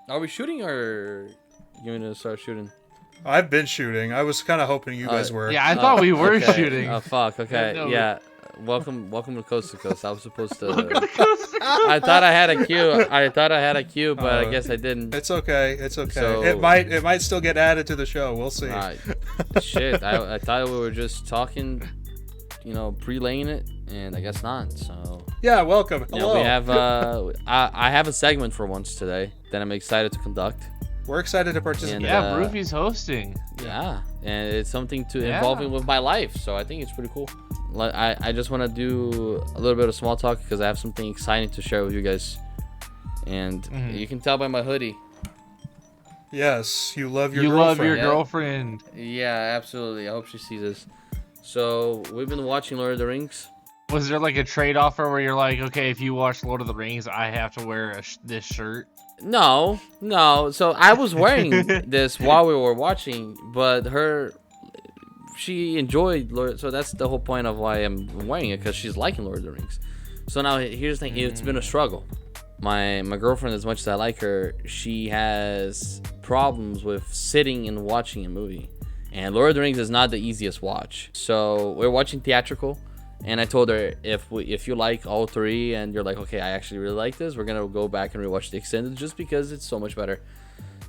Are we shooting or you gonna start shooting? I've been shooting. I was kind of hoping you guys were. Yeah, I thought we were okay. shooting. Oh fuck. Okay. No. Yeah. Welcome to Coast to Coast. I was supposed to. Welcome to Coast to Coast. I thought I had a cue, but I guess I didn't. It's okay. It's okay. So- it might still get added to the show. We'll see. Shit. I thought we were just talking, pre-laying it, and I guess not. So. Yeah, welcome. Hello. We have I have a segment for once today that I'm excited to conduct. We're excited to participate. And, Yeah, Rufy's hosting. Yeah, and it's something involving with my life, so I think it's pretty cool. I just want to do a little bit of small talk because I have something exciting to share with you guys, and you can tell by my hoodie. Yes, you love your You girlfriend. love your girlfriend. Yeah, absolutely. I hope she sees this. So we've been watching Lord of the Rings. Was there like a trade offer where you're like, okay, if you watch Lord of the Rings, I have to wear this shirt? No. So I was wearing this while we were watching, but she enjoyed Lord. So that's the whole point of why I'm wearing it, because she's liking Lord of the Rings. So now here's the thing: it's been a struggle. My girlfriend, as much as I like her, she has problems with sitting and watching a movie, and Lord of the Rings is not the easiest watch. So we're watching theatrical. And I told her, if you like all three and you're like, okay, I actually really like this, we're gonna go back and rewatch the extended just because it's so much better.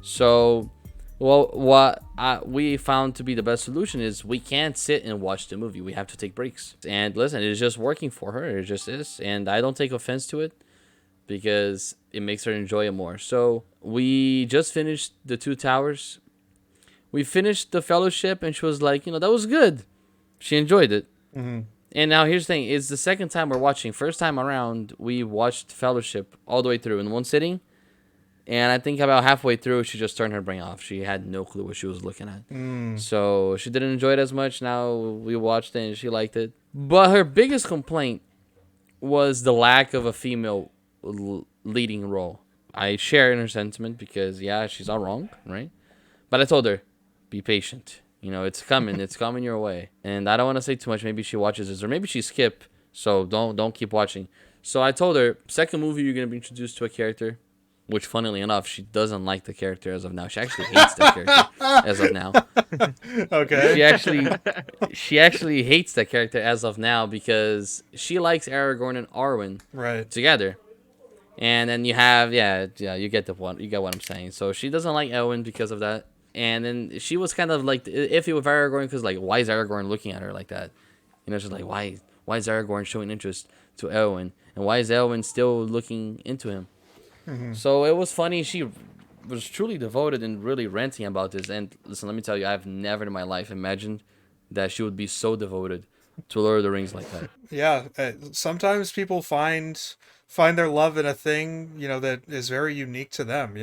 So, what we found to be the best solution is we can't sit and watch the movie. We have to take breaks. And listen, it's just working for her. It just is. And I don't take offense to it because it makes her enjoy it more. So we just finished the Two Towers. We finished the Fellowship, and she was like, that was good. She enjoyed it. Mm-hmm. And now here's the thing: it's the second time we're watching. First time around, we watched Fellowship all the way through in one sitting, and I think about halfway through, she just turned her brain off. She had no clue what she was looking at, so she didn't enjoy it as much. Now we watched it, and she liked it. But her biggest complaint was the lack of a female leading role. I share in her sentiment because she's all wrong, right? But I told her, be patient. It's coming. It's coming your way. And I don't want to say too much. Maybe she watches this, or maybe she skipped. So don't keep watching. So I told her, second movie you're gonna be introduced to a character, which funnily enough, she doesn't like the character as of now. She actually hates that character as of now. Okay. She actually hates that character as of now because she likes Aragorn and Arwen together. And then you have you get what I'm saying. So she doesn't like Elwin because of that. And then she was kind of like iffy with Aragorn because like, why is Aragorn looking at her like that? She's like, why is Aragorn showing interest to Elwin, and why is Elwin still looking into him? Mm-hmm. So it was funny. She was truly devoted and really ranting about this. And listen, let me tell you, I've never in my life imagined that she would be so devoted to Lord of the Rings like that. Yeah, sometimes people find their love in a thing, that is very unique to them,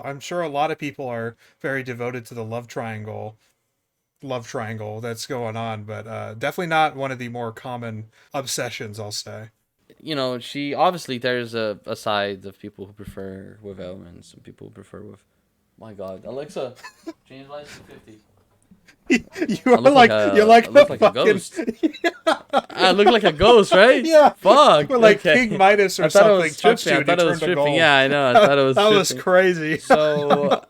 I'm sure a lot of people are very devoted to the love triangle that's going on, but definitely not one of the more common obsessions, I'll say. She obviously, there's a side of people who prefer with Elwin, some people who prefer with, my God, Alexa, change lights to 50. You're like a ghost. I look like a ghost, right? Yeah. Fuck. Or like King Midas or something touched you and you turned to gold. Yeah, I know. I thought it was that tripping. was crazy. So,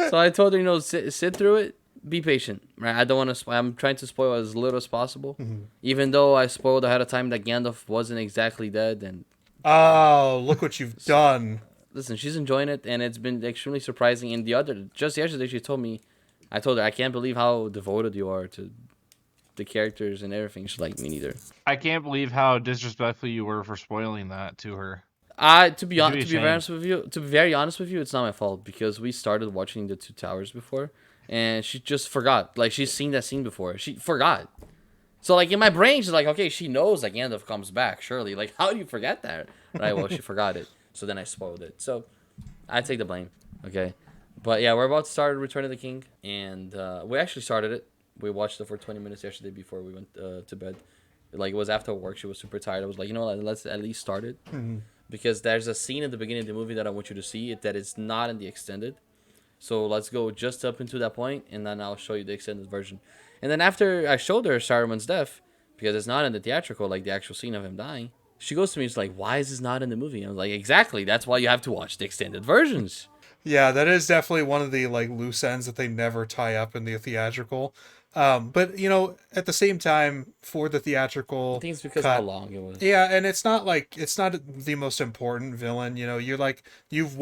so I told her, sit through it. Be patient, right? I don't want to. I'm trying to spoil as little as possible, even though I spoiled ahead of time that Gandalf wasn't exactly dead. And look what you've done. Listen, she's enjoying it, and it's been extremely surprising. And just yesterday, I told her, I can't believe how devoted you are to the characters and everything. She's like, me neither. I can't believe how disrespectful you were for spoiling that to her. To be very honest with you, it's not my fault because we started watching the Two Towers before, and she just forgot. Like, she's seen that scene before. She forgot. So, like, in my brain, she's like, okay, she knows that Gandalf comes back, surely. Like, how do you forget that? Right, well, she forgot it. So then I spoiled it. So I take the blame. Okay. But yeah, we're about to start Return of the King. And we actually started it. We watched it for 20 minutes yesterday before we went to bed. Like, it was after work. She was super tired. I was like, let's at least start it. Mm-hmm. Because there's a scene at the beginning of the movie that I want you to see that is not in the extended. So let's go just up into that point, and then I'll show you the extended version. And then after I showed her Saruman's death, because it's not in the theatrical, like the actual scene of him dying, she goes to me, she's like, "Why is this not in the movie?" I was like, "Exactly. That's why you have to watch the extended versions." Yeah, that is definitely one of the like loose ends that they never tie up in the theatrical. But you know, at the same time, for the I theatrical think it's because of how cut, long it was. yeah, and it's not like it's not the most important villain. You know, you're like you've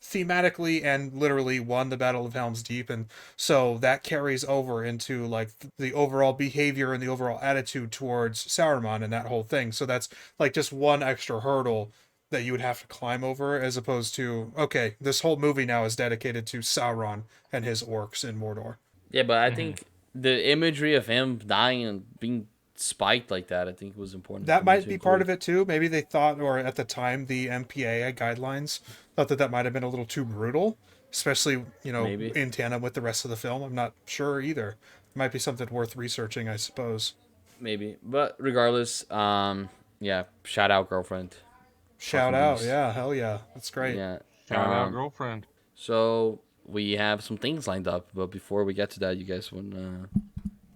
thematically and literally won the Battle of Helm's Deep, and so that carries over into like the overall behavior and the overall attitude towards Sauron and that whole thing. So that's like just one extra hurdle that you would have to climb over, as opposed to okay, this whole movie now is dedicated to Sauron and his orcs in Mordor. Yeah, but I Hmm. think the imagery of him dying and being spiked like that, I think was important for That me might to be part include. of it too. Maybe they thought, or at the time, the MPAA guidelines thought that that might have been a little too brutal, especially Maybe, in tandem with the rest of the film. I'm not sure either. It might be something worth researching, I suppose. maybe, but regardless, yeah. Shout out, girlfriend. Shout Fucking out, beast. yeah, hell yeah, that's great. Yeah. Shout out, girlfriend. So we have some things lined up, but before we get to that, you guys want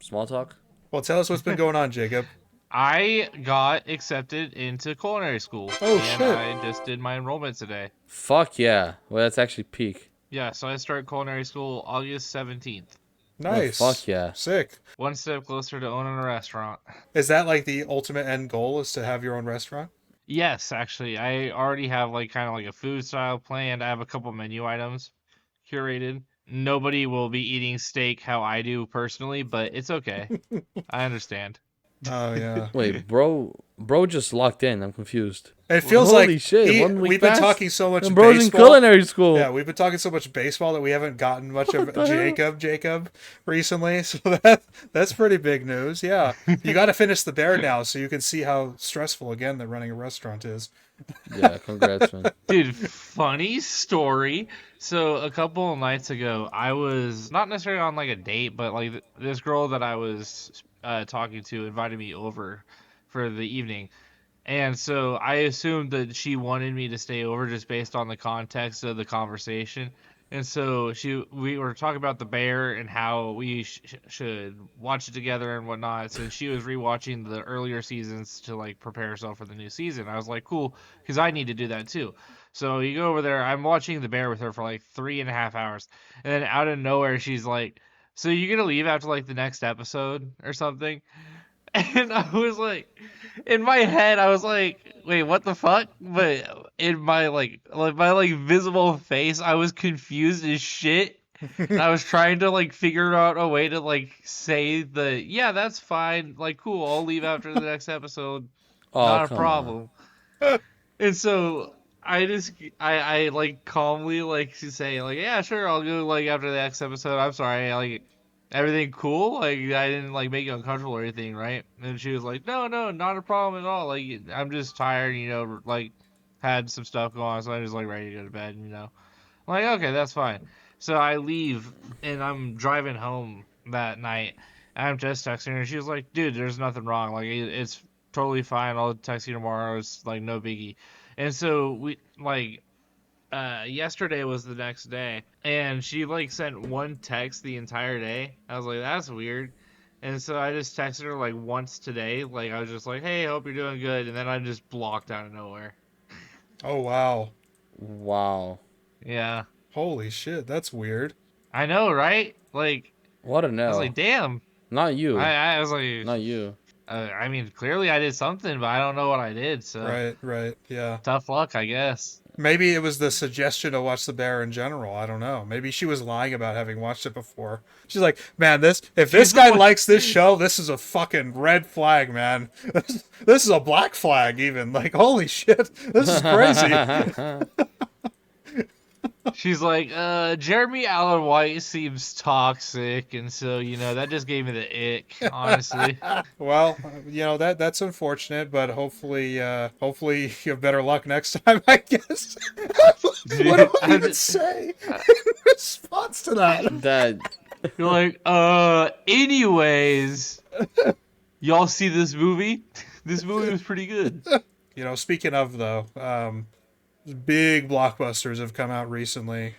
small talk? Well, tell us what's been going on, Jacob. I got accepted into culinary school, Oh and shit, I just did my enrollment today. Fuck yeah. Well, that's actually peak. Yeah, so I start culinary school August 17th. Oh fuck nice, yeah. sick. One step closer to owning a restaurant. Is that like the ultimate end goal? Is to have your own restaurant? Yes, actually, I already have like kind of like a food style planned. I have a couple menu items curated. Nobody will be eating steak how I do personally, but it's okay. I understand. Oh yeah. Wait, bro just locked in. I'm confused. It Well, feels Holy like shit, 1 week we've been past? talking so much And bro's in baseball. culinary Yeah, school. we've been talking so much baseball that we haven't gotten much What of the hell? Jacob recently. So that's pretty big news. Yeah, you got to finish the bear now, so you can see how stressful again that running a restaurant is. Yeah, congrats, man. dude, funny story. So a couple of nights ago, I was not necessarily on like a date, but like this girl that I was talking to invited me over for the evening. And so I assumed that she wanted me to stay over just based on the context of the conversation. And so we were talking about the bear and how we should watch it together and whatnot. So she was rewatching the earlier seasons to like prepare herself for the new season. I was like, cool, because I need to do that too. So you go over there. I'm watching the bear with her for like 3.5 hours, and then out of nowhere she's like, "So you're gonna leave after like the next episode or something?" And I was like, in my head, I was like, wait, what the fuck? But in my my visible face, I was confused as shit. And I was trying to like figure out a way to like say yeah, that's fine. Like, cool, I'll leave after the next episode. Oh, Not a come on. problem. And so I like calmly like say like, yeah, sure, I'll go like after the next episode. I'm sorry, like everything cool? Like I didn't like make you uncomfortable or anything, right? And she was like, no, no, not a problem at all. Like I'm just tired, like had some stuff going on, so I'm just like ready to go to bed. I'm like, okay, that's fine. So I leave and I'm driving home that night. And I'm just texting her. She was like, dude, there's nothing wrong. Like it's totally fine. I'll text you tomorrow. It's like no biggie. And so we like yesterday was the next day and she like sent one text the entire day. I was like, that's weird. And so I just texted her like once today. Like I was just like, hey, hope you're doing good. And then I just blocked out of nowhere. Oh wow, Wow. Yeah. holy shit, that's weird. I know, right? Like What a I was no. like, damn. Not I, you. I was like, Not you. I mean, clearly I did something, but I don't know what I did. So Right, right, yeah. tough luck, I guess. Maybe it was the suggestion to watch The Bear in general. I don't know. Maybe she was lying about having watched it before. She's like, man, if this She's the guy one. likes this show, this is a fucking red flag, man. This is a black flag, even. Like, holy shit, this is crazy. She's like, Jeremy Allen White seems toxic, and so that just gave me the ick, honestly. Well, that's unfortunate, but hopefully you have better luck next time. I guess. What do Dude, I even say in response to that? That. you're like, anyways, y'all see this movie? This movie was pretty good. Speaking of though, big blockbusters have come out recently.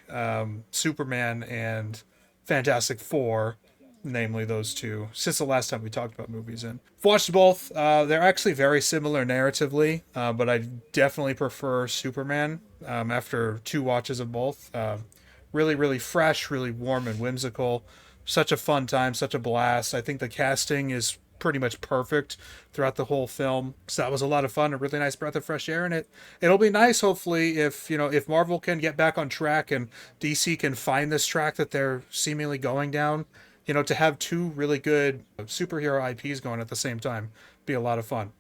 Superman and Fantastic Four. namely those two, since the last time we talked about movies. And I've watched both. They're actually very similar narratively, but I definitely prefer Superman after two watches of both. Really, really fresh, really warm and whimsical. Such a fun time, such a blast. I think the casting is pretty much perfect throughout the whole film. So that was a lot of fun, a really nice breath of fresh air, and it'll be nice hopefully if if Marvel can get back on track and DC can find this track that they're seemingly going down. To have two really good superhero IPs going at the same time be a lot of fun.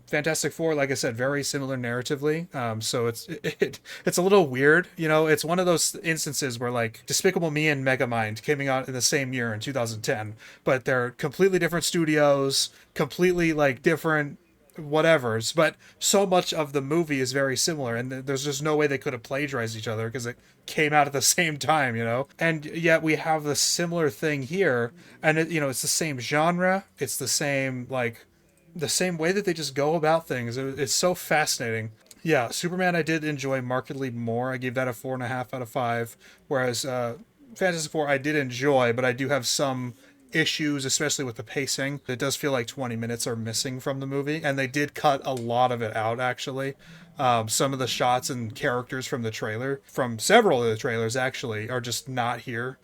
Fantastic Four, like I said, very similar narratively. So it's a little weird. It's one of those instances where like Despicable Me and Megamind came out in the same year in 2010, but they're completely different studios, completely like different whatevers. But so much of the movie is very similar, and there's just no way they could have plagiarized each other because it came out at the same time. And yet we have the similar thing here, and it's the same genre, it's the same way that they just go about things. It's so fascinating. Yeah, Superman I did enjoy markedly more. I gave that a 4.5 out of 5. Whereas Fantastic Four I did enjoy, but I do have some issues, especially with the pacing. It does feel like 20 minutes are missing from the movie, and they did cut a lot of it out actually. Some of the shots and characters from the trailer, from several of the trailers actually, are just not here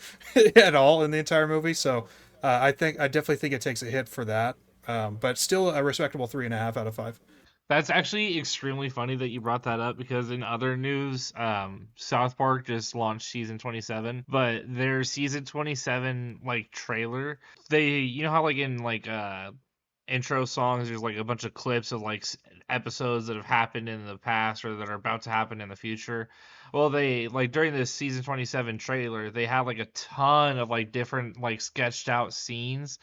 at all in the entire movie. So I definitely think it takes a hit for that. But still a respectable 3.5 out of 5. That's actually extremely funny that you brought that up because in other news, South Park just launched season 27, but their season 27 like trailer, they how like in like intro songs there's like a bunch of clips of like episodes that have happened in the past or that are about to happen in the future. Well, they like during this season 27 trailer, they had like a ton of like different like sketched out scenes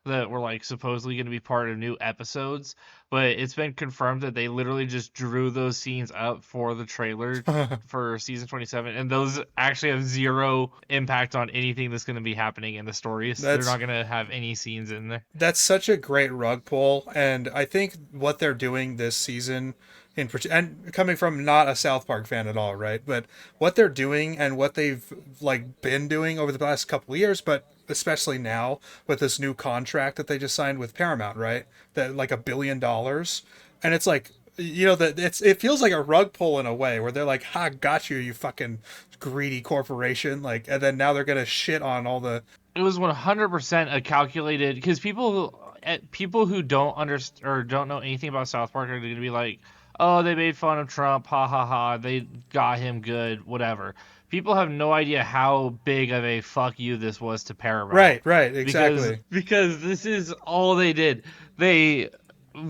that were like supposedly going to be part of new episodes, but it's been confirmed that they literally just drew those scenes up for the trailer for season 27, and those actually have zero impact on anything that's going to be happening in the stories. They're That's not going to have any scenes in there. that's such a great rug pull, and I think what they're doing this season and coming from not a South Park fan at all, right? But what they're doing and what they've like been doing over the past couple of years, but especially now with this new contract that they just signed with Paramount, right? That like $1 billion, and it's like that it feels like a rug pull in a way where they're like, "Ha, got you, you fucking greedy corporation!" Like, and then now they're gonna shit on all the. It was 100% a calculated because people who don't understand or don't know anything about South Park are going to be like, "Oh, they made fun of Trump, ha ha ha. They got him good, whatever." People have no idea how big of a fuck you this was to Paramount. Right, because exactly. because this is all they did. They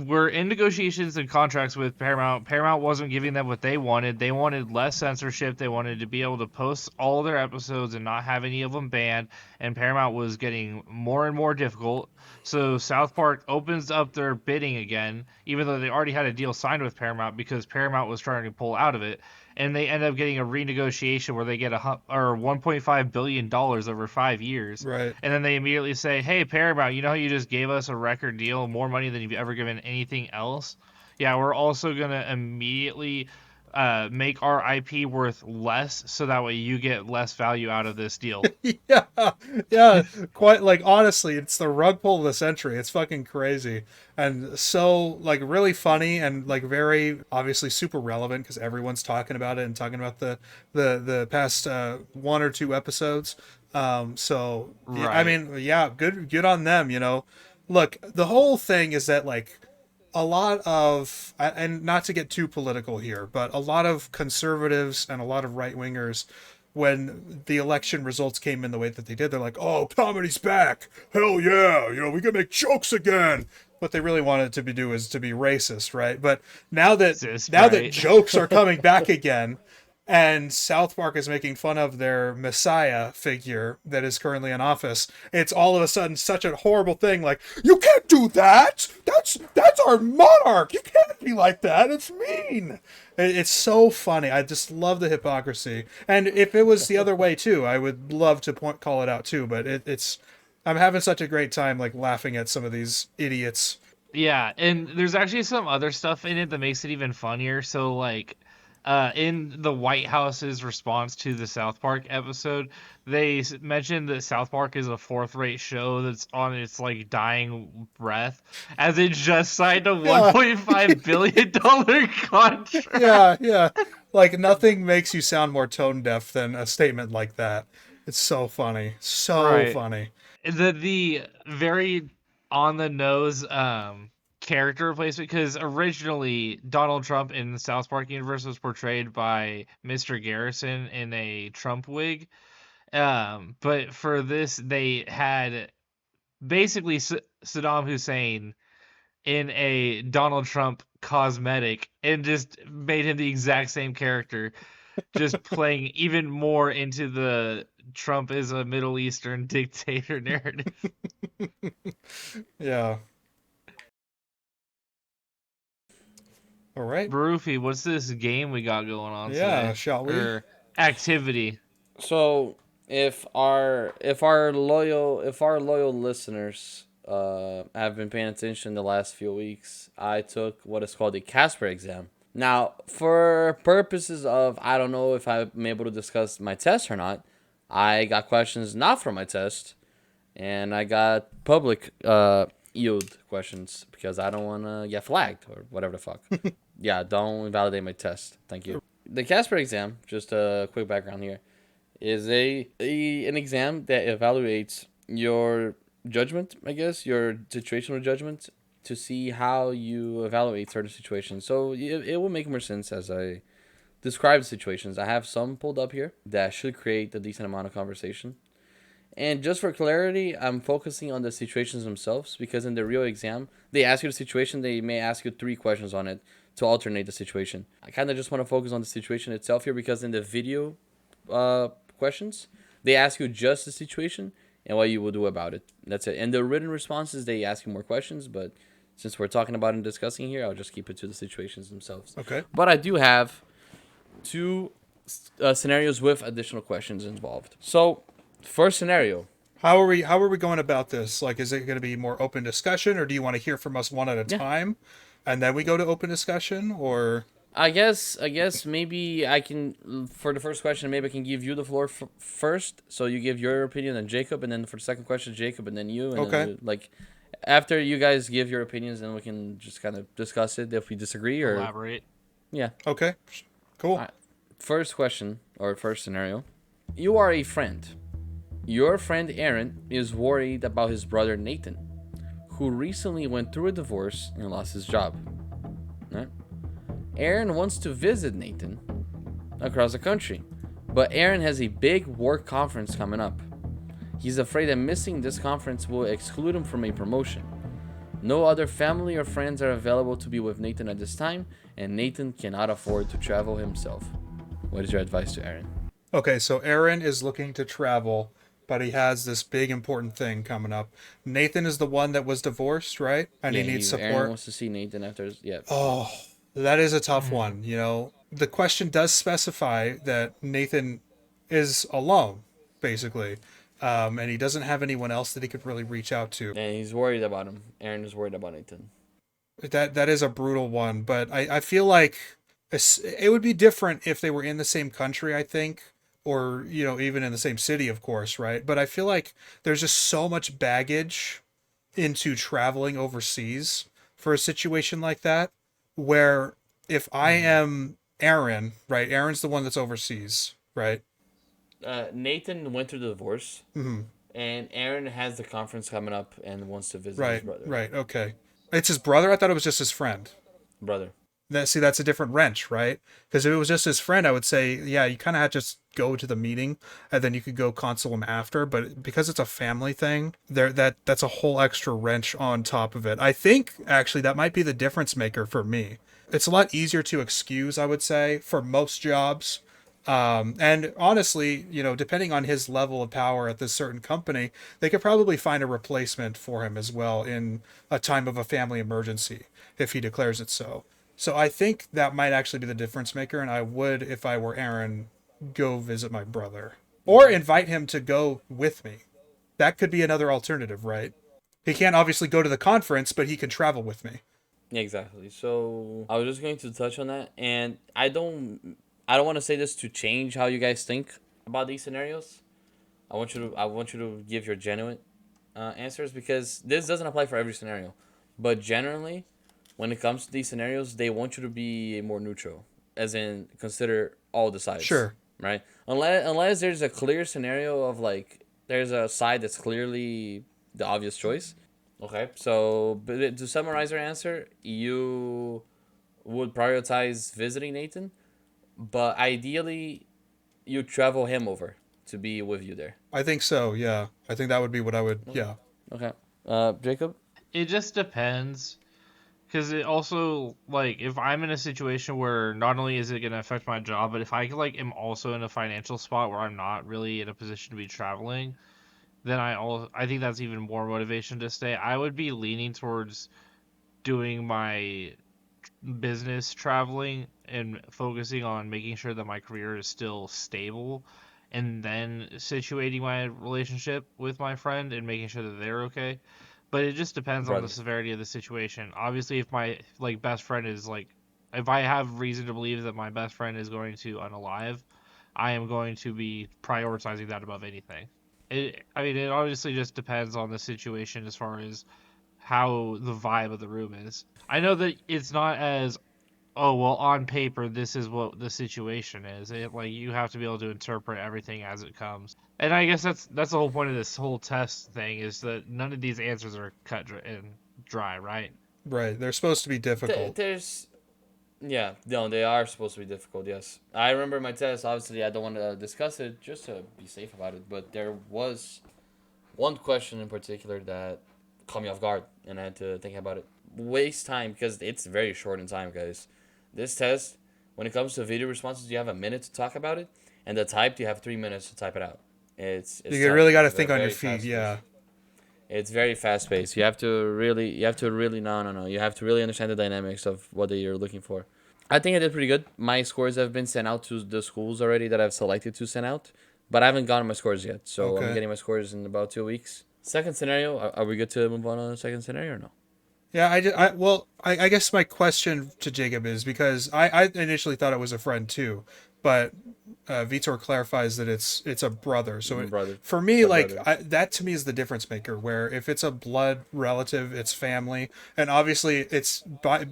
were in negotiations and contracts with Paramount. Paramount wasn't giving them what they wanted. They wanted less censorship. They wanted to be able to post all their episodes and not have any of them banned. And Paramount was getting more and more difficult. So South Park opens up their bidding again, even though they already had a deal signed with Paramount because Paramount was trying to pull out of it. And they end up getting a renegotiation where they get $1.5 billion over 5 years. Right. And then they immediately say, "Hey, Paramount, you know how you just gave us a record deal, more money than you've ever given anything else? Yeah, we're also going to immediately make our IP worth less so that way you get less value out of this deal." Yeah, yeah, quite like honestly, it's the rug pull of the century. It's fucking crazy and so like really funny and like very obviously super relevant because everyone's talking about it and talking about the past 1 or 2 episodes. So yeah, I Right. mean, yeah, good on them. Look, the whole thing is that like a lot of, and not to get too political here, but a lot of conservatives and a lot of right wingers, when the election results came in the way that they did, they're like, "Oh, comedy's back! Hell yeah! We can make jokes again." What they really wanted to do is to be racist, right? But now that Right. jokes are coming back again, and South Park is making fun of their messiah figure that is currently in office, it's all of a sudden such a horrible thing. Like, you can't do that. That's our monarch. You can't be like that. It's mean. It's so funny. I just love the hypocrisy. And if it was the other way too, I would love to call it out too. But it's I'm having such a great time like laughing at some of these idiots. Yeah, and there's actually some other stuff in it that makes it even funnier. So like in the White House's response to the South Park episode, they mentioned that South Park is a fourth-rate show that's on its like dying breath, as it just signed a Yeah. $1.5 billion contract. Yeah. Like nothing makes you sound more tone deaf than a statement like that. It's so funny. So Right. funny. The very on the nose character replacement, because originally Donald Trump in the South Park universe was portrayed by Mr. Garrison in a Trump wig. But for this, they had basically Saddam Hussein in a Donald Trump cosmetic and just made him the exact same character, just playing even more into the Trump is a Middle Eastern dictator narrative. Yeah. All right. Barufi, what's this game we got going on Yeah, today? shall we? Or activity. So if our loyal listeners have been paying attention the last few weeks, I took what is called the CASPER exam. Now, for purposes of I don't know if I'm able to discuss my test or not, I got questions not from my test, and I got public yield questions because I don't want to get flagged or whatever the fuck. Yeah, don't invalidate my test. Thank you. The Casper exam, just a quick background here, is an exam that evaluates your judgment, I guess, your situational judgment to see how you evaluate certain situations. So it will make more sense as I describe situations. I have some pulled up here that should create a decent amount of conversation. And just for clarity, I'm focusing on the situations themselves because in the real exam, they ask you the situation, they may ask you 3 questions on it to alternate the situation. I kind of just want to focus on the situation itself here because in the video questions, they ask you just the situation and what you will do about it. That's it. And the written responses, they ask you more questions, but since we're talking about and discussing here, I'll just keep it to the situations themselves. Okay. But I do have 2 scenarios with additional questions involved. So, first scenario. How are we going about this? Like, is it going to be more open discussion, or do you want to hear from us one at a time, and then we go to open discussion? Or I guess maybe I can, for the first question, maybe I can give you the floor first, so you give your opinion, and Jacob, and then for the second question, Jacob, and then you. And okay. Then you, like, after you guys give your opinions, then we can just kind of discuss it if we disagree or Elaborate. Yeah. Okay. Cool. Right. First question or first scenario: you are a friend. Your friend Aaron is worried about his brother Nathan, who recently went through a divorce and lost his job. Right? Aaron wants to visit Nathan across the country, but Aaron has a big work conference coming up. He's afraid that missing this conference will exclude him from a promotion. No other family or friends are available to be with Nathan at this time, and Nathan cannot afford to travel himself. What is your advice to Aaron? Okay, so Aaron is looking to travel, but he has this big important thing coming up. Nathan is the one that was divorced, right? And he needs support. Aaron wants to see Nathan after. Yeah. Oh, that is a tough one. You know, the question does specify that Nathan is alone, basically, and he doesn't have anyone else that he could really reach out to. And he's worried about him. Aaron is worried about Nathan. That is a brutal one, but I feel like it would be different if they were in the same country, I think, or, you know, even in the same city, of course, right? But I feel like there's just so much baggage into traveling overseas for a situation like that, where if I am Aaron, right? Aaron's the one that's overseas, right? Nathan went through the divorce, Mm-hmm. and Aaron has the conference coming up and wants to visit Right, his brother. right, okay. It's his brother? I thought it was just his friend. Brother. See, that's a different wrench, right? Because if it was just his friend, I would say, yeah, you kind of had to just go to the meeting, and then you could go console him after. But because it's a family thing, that's a whole extra wrench on top of it. I think, actually, that might be the difference maker for me. It's a lot easier to excuse, I would say, for most jobs. And honestly, you know, depending on his level of power at this certain company, they could probably find a replacement for him as well in a time of a family emergency, if he declares it so. So I think that might actually be the difference maker, and I would, if I were Aaron, go visit my brother. Or invite him to go with me. That could be another alternative, right? He can't obviously go to the conference, but he can travel with me. Exactly. So I was just going to touch on that, and I don't want to say this to change how you guys think about these scenarios. I want you to give your genuine answers, because this doesn't apply for every scenario, but generally, when it comes to these scenarios, they want you to be more neutral, as in consider all the sides, Sure. right? Unless there's a clear scenario of like there's a side that's clearly the obvious choice. Okay, so but to summarize your answer, you would prioritize visiting Nathan, but ideally you travel him over to be with you there. I think so. Yeah. I think that would be what I would. Okay. Yeah. Okay. Jacob. It just depends. Because it also, like, if I'm in a situation where not only is it going to affect my job, but if I, like, am also in a financial spot where I'm not really in a position to be traveling, then I think that's even more motivation to stay. I would be leaning towards doing my business traveling and focusing on making sure that my career is still stable, and then situating my relationship with my friend and making sure that they're okay. But it just depends on the Brother. severity of the situation. Obviously, if my like best friend is like, if I have reason to believe that my best friend is going to unalive, I am going to be prioritizing that above anything. I mean, it obviously just depends on the situation as far as how the vibe of the room is. I know that it's not as, oh well, on paper this is what the situation is. Like, you have to be able to interpret everything as it comes. And I guess that's the whole point of this whole test thing, is that none of these answers are and dry, right? Right. They're supposed to be difficult. There's Yeah, no, they are supposed to be difficult. Yes, I remember my test. Obviously, I don't want to discuss it just to be safe about it. But there was one question in particular that caught me off guard, and I had to think about it. Waste time because it's very short in time, guys. This test, when it comes to video responses, you have a minute to talk about it, and the typed you have 3 minutes to type it out. It's You tough. really got to It's think on your very feet. fast paced. Yeah. It's very fast paced. You have to really no. You have to really understand the dynamics of what you're looking for. I think I did pretty good. My scores have been sent out to the schools already that I've selected to send out, but I haven't gotten my scores yet. So I'm Okay. getting my scores in about 2 weeks. Second scenario, are we good to move on to the second scenario or no? Yeah, I guess my question to Jacob is because I initially thought it was a friend too, but Vitor clarifies that it's a brother. So Brother. for It's me, a like brother. that to me is the difference maker. Where if it's a blood relative, it's family, and obviously it's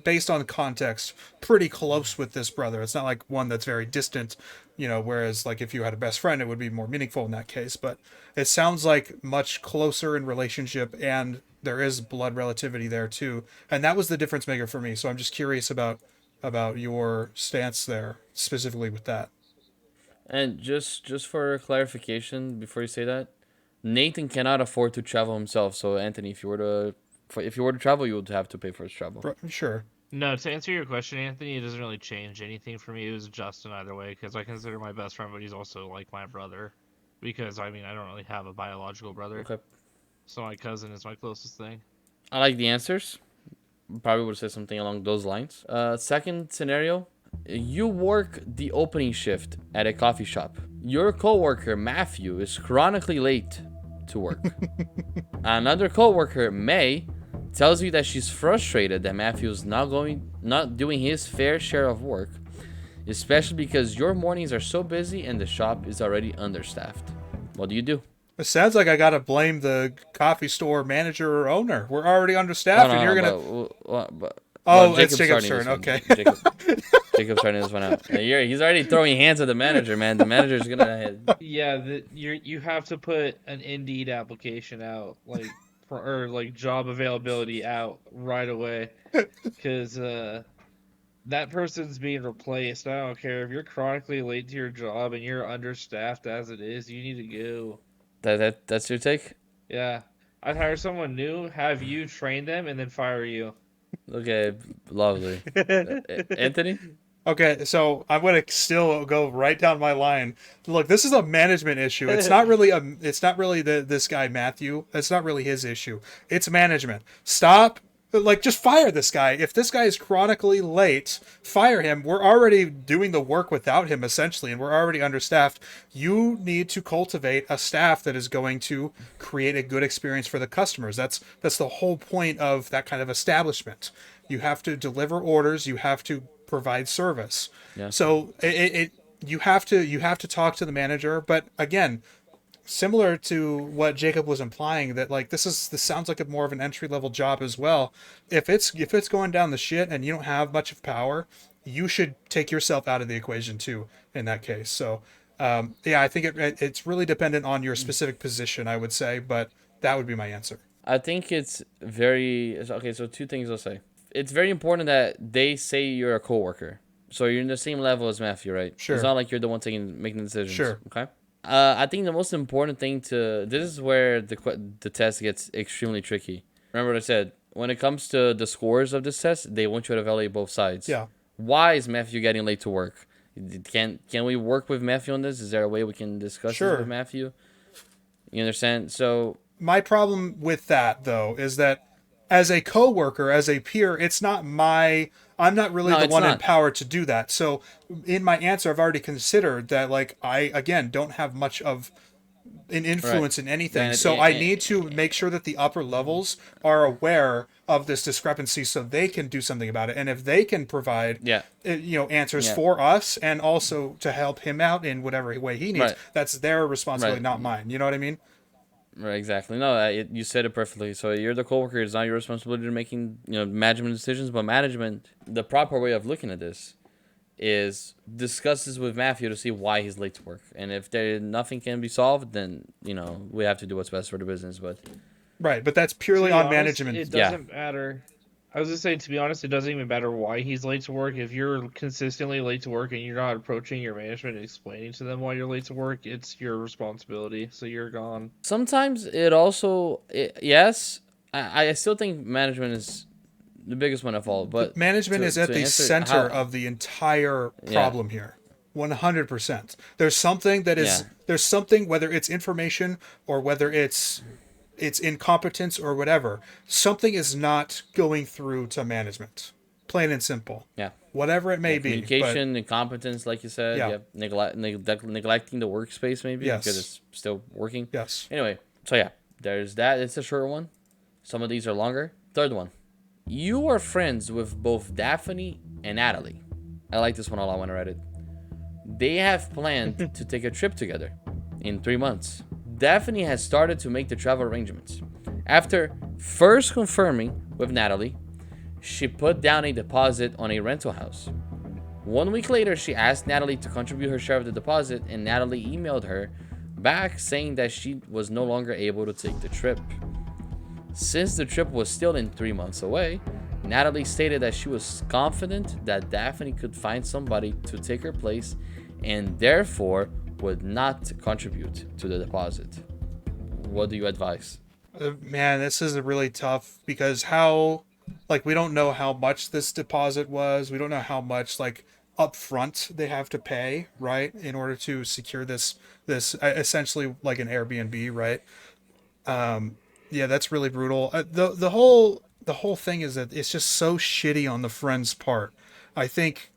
based on context, pretty close with this brother. It's not like one that's very distant, Whereas like if you had a best friend, it would be more meaningful in that case. But it sounds like much closer in relationship, and there is blood relativity there too, and that was the difference maker for me. So I'm just curious about your stance there specifically with that. And just for clarification, before you say that, Nathan cannot afford to travel himself. So Anthony, if you were to travel, you would have to pay for his travel. Sure. No, to answer your question, Anthony, it doesn't really change anything for me. It was Justin either way, because I consider my best friend, but he's also like my brother. Because I mean, I don't really have a biological brother, Okay. so my cousin is my closest thing. I like the answers. Probably would say something along those lines. Second scenario, you work the opening shift at a coffee shop. Your coworker Matthew is chronically late to work. Another coworker, May, tells you that she's frustrated that Matthew is not doing his fair share of work, especially because your mornings are so busy and the shop is already understaffed. What do you do? It sounds like I gotta blame the coffee store manager or owner. We're already Oh understaffed, and no, you're no, gonna. but Oh, it's Jacob's Jacob's starting turn. this one. Okay. Jacob's starting this one out. He's already throwing hands at the manager, man. The manager's gonna. Yeah, you have to put an Indeed application out, like, or like job availability out right away, because that person's being replaced. I don't care if you're chronically late to your job and you're understaffed as it is. You need to go. That's your take. Yeah, I'd hire someone new, have you train them, and then fire you. Okay, lovely. Anthony. Okay, so I'm gonna still go right down my line. Look, this is a management issue. It's not really this guy Matthew. It's not really his issue. It's management. Stop. Like, just fire this guy. If this guy is chronically late, fire him. We're already doing the work without him, essentially, and we're already understaffed. You need to cultivate a staff that is going to create a good experience for the customers. That's the whole point of that kind of establishment. You have to deliver orders. You have to provide service. Yeah. So you have to talk to the manager. But again, similar to what Jacob was implying, that like this sounds like a more of an entry level job as well. If it's going down the shit and you don't have much of power, you should take yourself out of the equation too in that case. So yeah, I think it's really dependent on your specific position, I would say, but that would be my answer. I think it's very okay. So two things I'll say. It's very important that they say you're a coworker, so you're in the same level as Matthew, right? Sure. It's not like you're the one making the decisions. Sure. Okay. I think the most important thing this is where the test gets extremely tricky. Remember what I said. When it comes to the scores of this test, they want you to evaluate both sides. Yeah. Why is Matthew getting late to work? Can we work with Matthew on this? Is there a way we can discuss this with Matthew? You understand? So my problem with that though is that as a coworker, as a peer, I'm not really the one empowered to do that. So in my answer, I've already considered that like I again don't have much of an influence in anything. So I need to make sure that the upper levels are aware of this discrepancy so they can do something about it. And if they can provide answers for us and also to help him out in whatever way he needs, that's their responsibility, not mine. You know what I mean? Right, exactly. No, you said it perfectly. So you're the coworker. It's not your responsibility to making management decisions, but management. The proper way of looking at this is discuss this with Matthew to see why he's late to work, and if nothing can be solved, then we have to do what's best for the business. But right, but that's purely on management. It doesn't matter. I was just saying, to be honest, it doesn't even matter why he's late to work. If you're consistently late to work and you're not approaching your management and explaining to them why you're late to work, it's your responsibility. So you're gone. Sometimes it also, yes, I still think management is the biggest one of all. But management is at the center of the entire problem here. 100%. There's something that is, there's something, whether it's information or whether it's incompetence or whatever, something is not going through to management. Plain and simple. Yeah. Whatever it may be. Communication, incompetence, like you said. Yeah. Neglecting the workspace, maybe. Yes. Because it's still working. Yes. Anyway, so yeah, there's that. It's a short one. Some of these are longer. Third one. You are friends with both Daphne and Natalie. I like this one a lot when I read it. They have planned to take a trip together in 3 months. Daphne has started to make the travel arrangements. After first confirming with Natalie, she put down a deposit on a rental house. 1 week later, she asked Natalie to contribute her share of the deposit, and Natalie emailed her back saying that she was no longer able to take the trip. Since the trip was still 3 months away, Natalie stated that she was confident that Daphne could find somebody to take her place and therefore would not contribute to the deposit. What do you advise? Man, this is really tough because we don't know how much this deposit was. We don't know how much upfront they have to pay, right, in order to secure this essentially like an Airbnb, right? Yeah, that's really brutal. The whole thing is that it's just so shitty on the friend's part. I think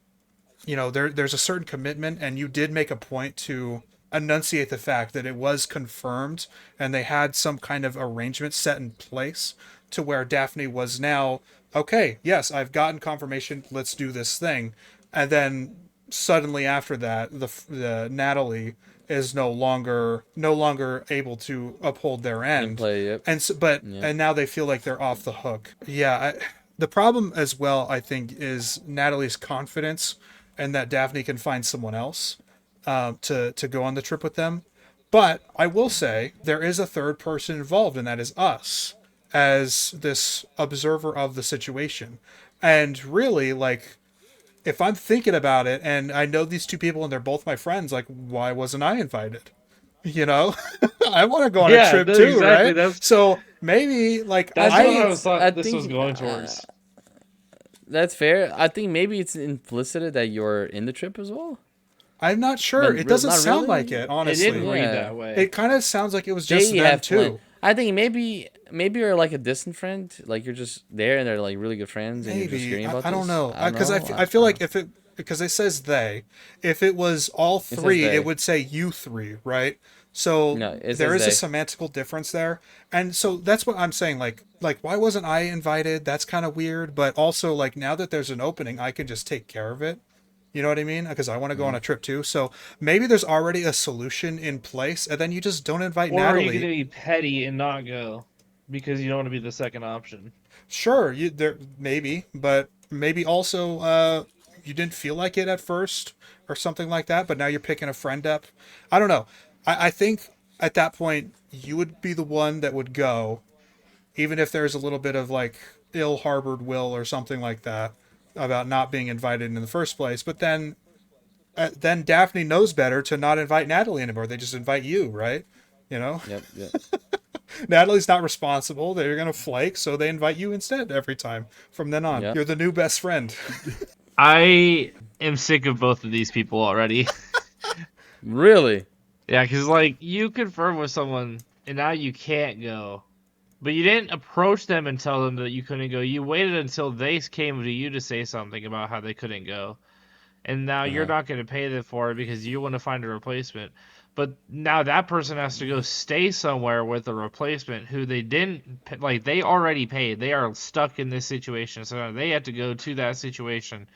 there's a certain commitment, and you did make a point to enunciate the fact that it was confirmed and they had some kind of arrangement set in place to where Daphne was now, okay, yes, I've gotten confirmation, let's do this thing. And then suddenly after that, the Natalie is no longer able to uphold their end. And now they feel like they're off the hook. Yeah, the problem as well, I think, is Natalie's confidence and that Daphne can find someone else to go on the trip with them. But I will say there is a third person involved, and that is us as this observer of the situation. And really, if I'm thinking about it and I know these two people and they're both my friends, why wasn't I invited? I want to go on a trip too, right? So maybe that's what I thought this was going towards. That's fair. I think maybe it's implicit that you're in the trip as well. I'm not sure. It doesn't sound like it, honestly. It didn't read that way. It kind of sounds like it was just them too. I think maybe you're like a distant friend, like you're just there and they're like really good friends. And maybe you're just hearing about I don't know, because I feel like because it says they, if it was all three, it would say you three, right? So No, it there says is a they. semantical difference there. And so that's what I'm saying. Like why wasn't I invited? That's kind of weird. But also, like, now that there's an opening, I can just take care of it. You know what I mean? Because I want to go on a trip too. So maybe there's already a solution in place, and then you just don't invite Or are you going Natalie. to be petty and not go because you don't want to be the second option? Sure, you there maybe, but maybe also you didn't feel like it at first or something like that, but now you're picking a friend up. I don't know. I think at that point you would be the one that would go, even if there's a little bit of like ill harbored will or something like that about not being invited in the first place. But then Daphne knows better to not invite Natalie anymore. They just invite you, right? You know, Yep, yep, Natalie's not responsible. They're gonna flake, so they invite you instead every time from then on. yep. You're the new best friend. I am sick of both of these people already. Really? Yeah, because like you confirmed with someone and now you can't go, but you didn't approach them and tell them that you couldn't go. You waited until they came to you to say something about how they couldn't go, and now you're Uh-huh. not going to pay them for it because you want to find a replacement. But now that person has to go stay somewhere with a replacement who they didn't like. They already paid. They are stuck in this situation, so now they have to go to that situation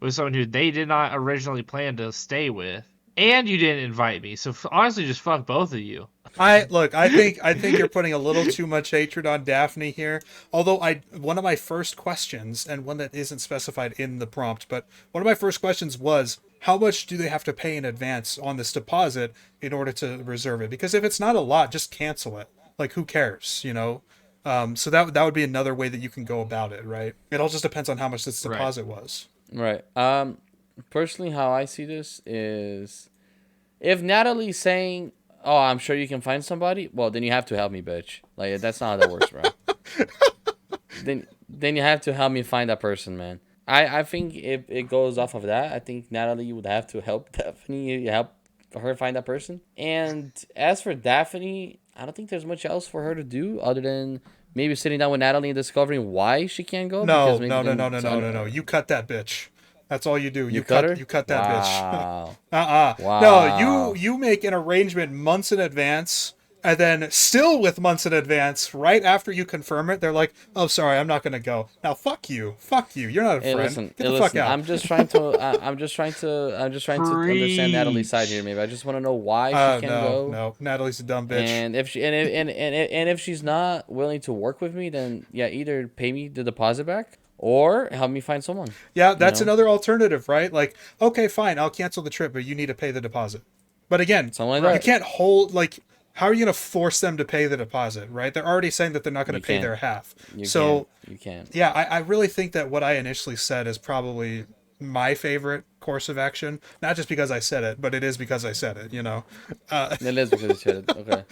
with someone who they did not originally plan to stay with. And you didn't invite me, so honestly, just fuck both of you. I think you're putting a little too much hatred on Daphne here. Although one of my first questions, and one that isn't specified in the prompt, but one of my first questions was, how much do they have to pay in advance on this deposit in order to reserve it? Because if it's not a lot, just cancel it. Like, who cares, you know? So that would be another way that you can go about it, right? It all just depends on how much this Right. deposit was. Right. Personally, how I see this is, if Natalie's saying, "Oh, I'm sure you can find somebody," well, then you have to help me, bitch. Like, that's not how that works, bro. Then you have to help me find that person, man. I think if it goes off of that, I think Natalie would have to help Daphne help her find that person. And as for Daphne, I don't think there's much else for her to do other than maybe sitting down with Natalie and discovering why she can't go. No, Because maybe no, no, then no, no, no, no, no. You cut that bitch. That's all you do. You cut her. You cut that bitch. Wow. No, Wow. you make an arrangement months in advance, and then still with months in advance, right after you confirm it, they're like, "Oh, sorry, I'm not gonna go." Now, fuck you. Fuck you. You're not a Hey, friend. listen. Get Hey, the fuck listen. out. I'm just trying to. I'm just trying to. I'm just trying to understand Natalie's side here. Preach. Maybe I just want to know why she can't No, go. no. Natalie's a dumb bitch. And if she and if she's not willing to work with me, then yeah, either pay me the deposit back or help me find someone. Yeah, You that's know, another alternative, right? Like, okay, fine, I'll cancel the trip, but you need to pay the deposit. But again, something like you that. can't hold like. How are you going to force them to pay the deposit, right? They're already saying that they're not going You to pay can't. their half. You So can't. You can't. yeah, I really think that what I initially said is probably my favorite course of action. Not just because I said it, but it is because I said it, you know? It is because you said it. Okay.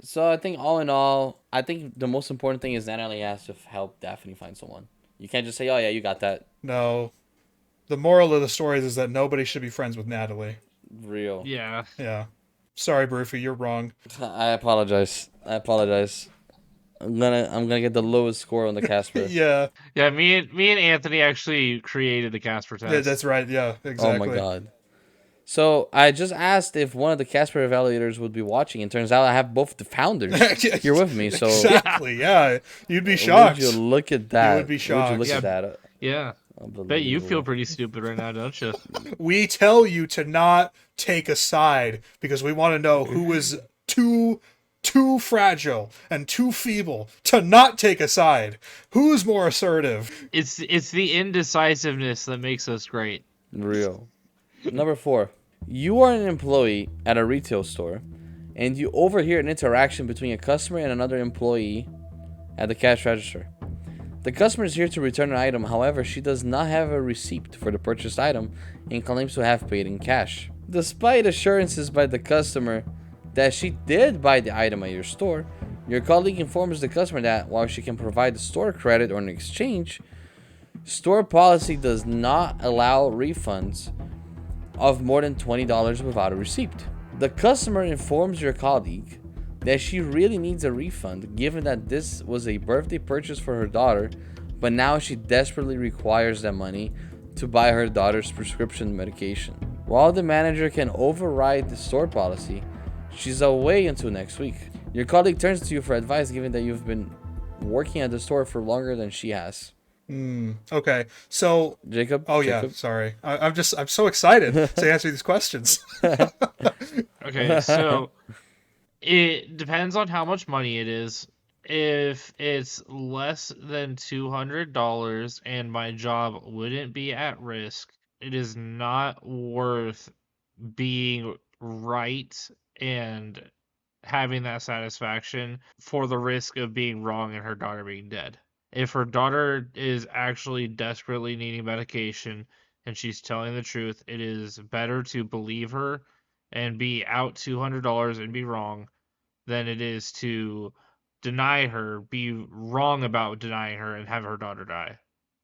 So I think all in all, I think the most important thing is Natalie has to help Daphne find someone. You can't just say, "Oh yeah, you got that." No. The moral of the story is that nobody should be friends with Natalie. Real. Yeah. Yeah. Sorry, Brufy, you're wrong. I apologize. I apologize. I'm gonna get the lowest score on the Casper. Yeah. Yeah, me and Anthony actually created the Casper test. Yeah, that's right. Yeah, Oh my exactly. god. So I just asked if one of the Casper evaluators would be watching, and turns out I have both the founders here with me. So Exactly. Yeah. You'd be would shocked. you look at that? would be Would shocked. you look Yeah. at that? Yeah. Bet you feel pretty stupid right now, don't you? We tell you to not take a side because we want to know who is too fragile and too feeble to not take a side. Who's more assertive? It's the indecisiveness that makes us great. Real. Number 4. You are an employee at a retail store, and you overhear an interaction between a customer and another employee at the cash register. The customer is here to return an item, however, she does not have a receipt for the purchased item and claims to have paid in cash. Despite assurances by the customer that she did buy the item at your store, your colleague informs the customer that while she can provide the store credit or an exchange, store policy does not allow refunds of more than $20 without a receipt. The customer informs your colleague that she really needs a refund given that this was a birthday purchase for her daughter, but now she desperately requires that money to buy her daughter's prescription medication. While the manager can override the store policy, She's away until next week. Your colleague turns to you for advice, given that you've been working at the store for longer than she has. Okay. So, Jacob, oh yeah, Jacob. sorry. I'm so excited to answer these questions. Okay, so it depends on how much money it is. If it's less than $200 and my job wouldn't be at risk, it is not worth being right and having that satisfaction for the risk of being wrong and her daughter being dead. If her daughter is actually desperately needing medication and she's telling the truth, it is better to believe her and be out $200 and be wrong than it is to deny her, be wrong about denying her, and have her daughter die.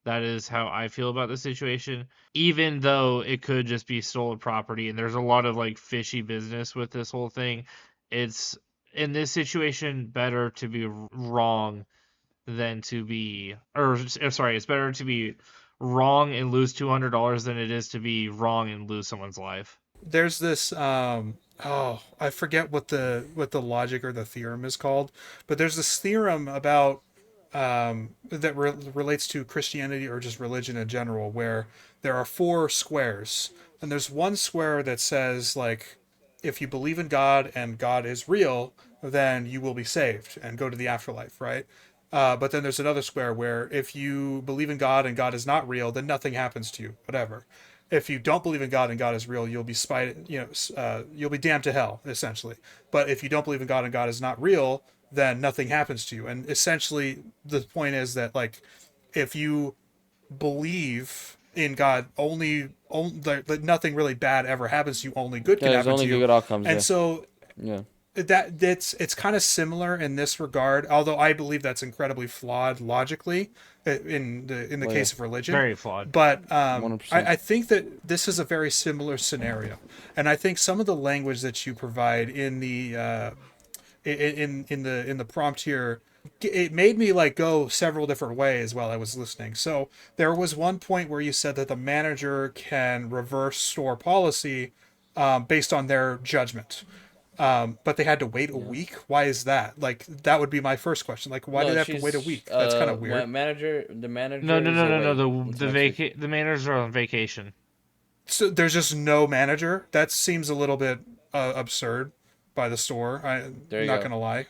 That is how I feel about the situation. Even though it could just be stolen property, and there's a lot of like fishy business with this whole thing, it's in this situation better to be wrong than to be, or sorry, it's better to be wrong and lose $200 than it is to be wrong and lose someone's life. There's this oh, I forget what the logic or the theorem is called, but there's this theorem about that relates to Christianity or just religion in general, where there are four squares, and there's one square that says like, if you believe in God and God is real, then you will be saved and go to the afterlife, right? But then there's another square where if you believe in God and God is not real, then nothing happens to you, whatever. If you don't believe in God and God is real, you'll be you'll be damned to hell, essentially. But if you don't believe in God and God is not real, then nothing happens to you. And essentially, the point is that like, if you believe in God, only that nothing really bad ever happens to you. Only good Yeah, can there's happen to only you. good outcomes. And Yeah, so yeah. that's it's kind of similar in this regard, although I believe that's incredibly flawed logically in the Well, yeah, case of religion. Very flawed. But 100%. I think that this is a very similar scenario, and I think some of the language that you provide in the in the prompt here, it made me like go several different ways while I was listening. So there was one point where you said that the manager can reverse store policy based on their judgment, but they had to wait a Yeah. week. Why is that? Like that would be my first question. Like, why do No, they have to wait a she's week? That's kind of my weird. manager. The No, manager no, is no, no, no. away The until next week. the managers are on vacation. So there's just no manager. That seems a little bit absurd by the store. I'm There you not go. gonna lie.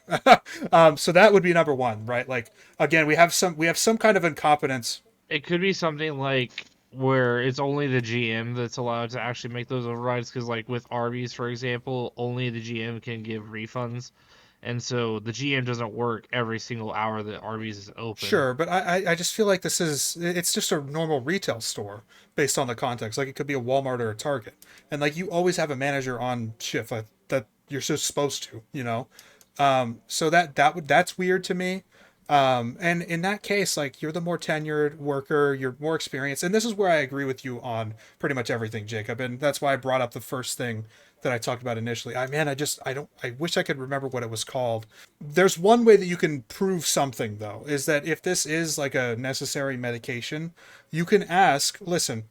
So that would be number one, right? Like again, we have some kind of incompetence. It could be something like where it's only the GM that's allowed to actually make those overrides. Because like with Arby's, for example, only the GM can give refunds, and so the GM doesn't work every single hour that Arby's is open. Sure, but I just feel like it's just a normal retail store based on the context. Like it could be a Walmart or a Target, and like you always have a manager on shift that you're just supposed to, you know. So that's weird to me. And in that case, like you're the more tenured worker, you're more experienced, and this is where I agree with you on pretty much everything, Jacob. And that's why I brought up the first thing that I talked about initially. I wish I could remember what it was called. There's one way that you can prove something though, is that if this is like a necessary medication, you can ask, listen,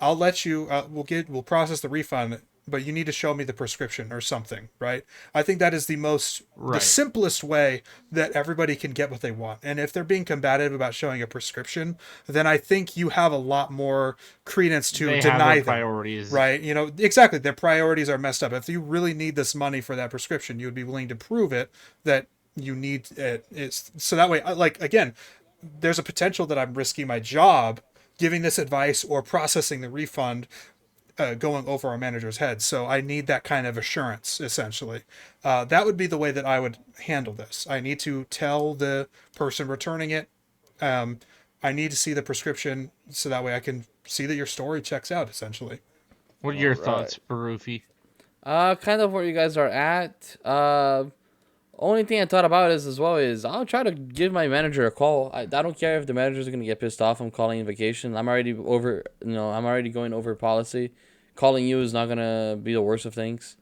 I'll let you. We'll process the refund, but you need to show me the prescription or something, right? I think that is the Right. simplest way that everybody can get what they want. And if they're being combative about showing a prescription, then I think you have a lot more credence to They have their deny them, priorities. right? You know, exactly. Their priorities are messed up. If you really need this money for that prescription, you would be willing to prove it that you need it. It's so that way, like again, there's a potential that I'm risking my job giving this advice or processing the refund going over our manager's head. So I need that kind of assurance, essentially. That would be the way that I would handle this. I need to tell the person returning it. Um, I need to see the prescription so that way I can see that your story checks out, essentially. What are All your right. thoughts, Barufi? Kind of where you guys are at. Only thing I thought about is as well is I'll try to give my manager a call. I don't care if the manager's gonna get pissed off. I'm calling in vacation. I'm already over. I'm already going over policy. Calling you is not gonna be the worst of things.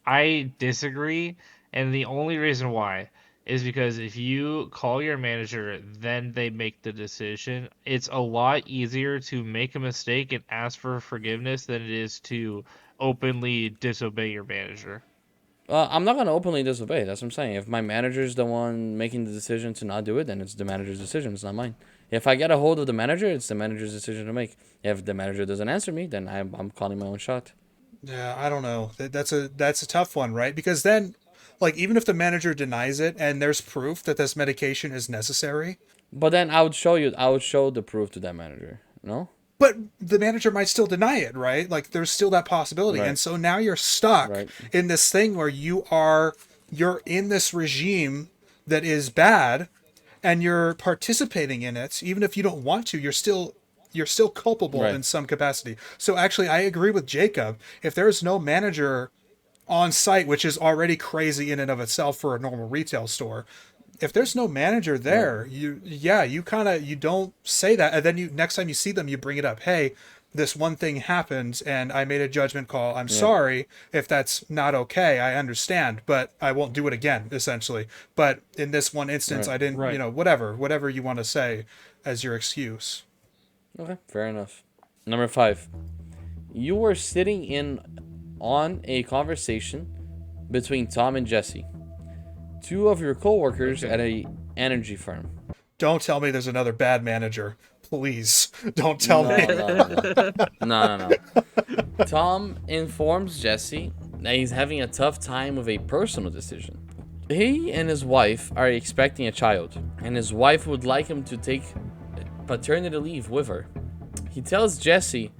I disagree, and the only reason why is because if you call your manager, then they make the decision. It's a lot easier to make a mistake and ask for forgiveness than it is to openly disobey your manager. I'm not gonna openly disobey. That's what I'm saying. If my manager's the one making the decision to not do it, then it's the manager's decision. It's not mine. If I get a hold of the manager, it's the manager's decision to make. If the manager doesn't answer me, then I'm calling my own shot. Yeah, I don't know. That's a tough one, right? Because then, like, even if the manager denies it and there's proof that this medication is necessary, But then I would show you. I would show the proof to that manager. No. but the manager might still deny it, right? Like, there's still that possibility, and Right. so now you're stuck Right. in this thing where you're in this regime that is bad, and you're participating in it, even if you don't want to. You're still culpable Right. in some capacity. So actually, I agree with Jacob. If there's no manager on site, which is already crazy in and of itself for a normal retail store. If there's no manager Right. there, you kind of you don't say that, and then you next time you see them, you bring it up. Hey, this one thing happened, and I made a judgment call. I'm Yeah. sorry if that's not okay. I understand, but I won't do it again. Essentially, but in this one instance, Right. I didn't. Right. Whatever you want to say as your excuse. Okay. Fair enough. Number 5. You were sitting in on a conversation between Tom and Jesse, two of your coworkers Okay. at a energy firm. Don't tell me there's another bad manager. Please, don't tell No, me. no. Tom informs Jesse that he's having a tough time with a personal decision. He and his wife are expecting a child, and his wife would like him to take paternity leave with her. He tells Jesse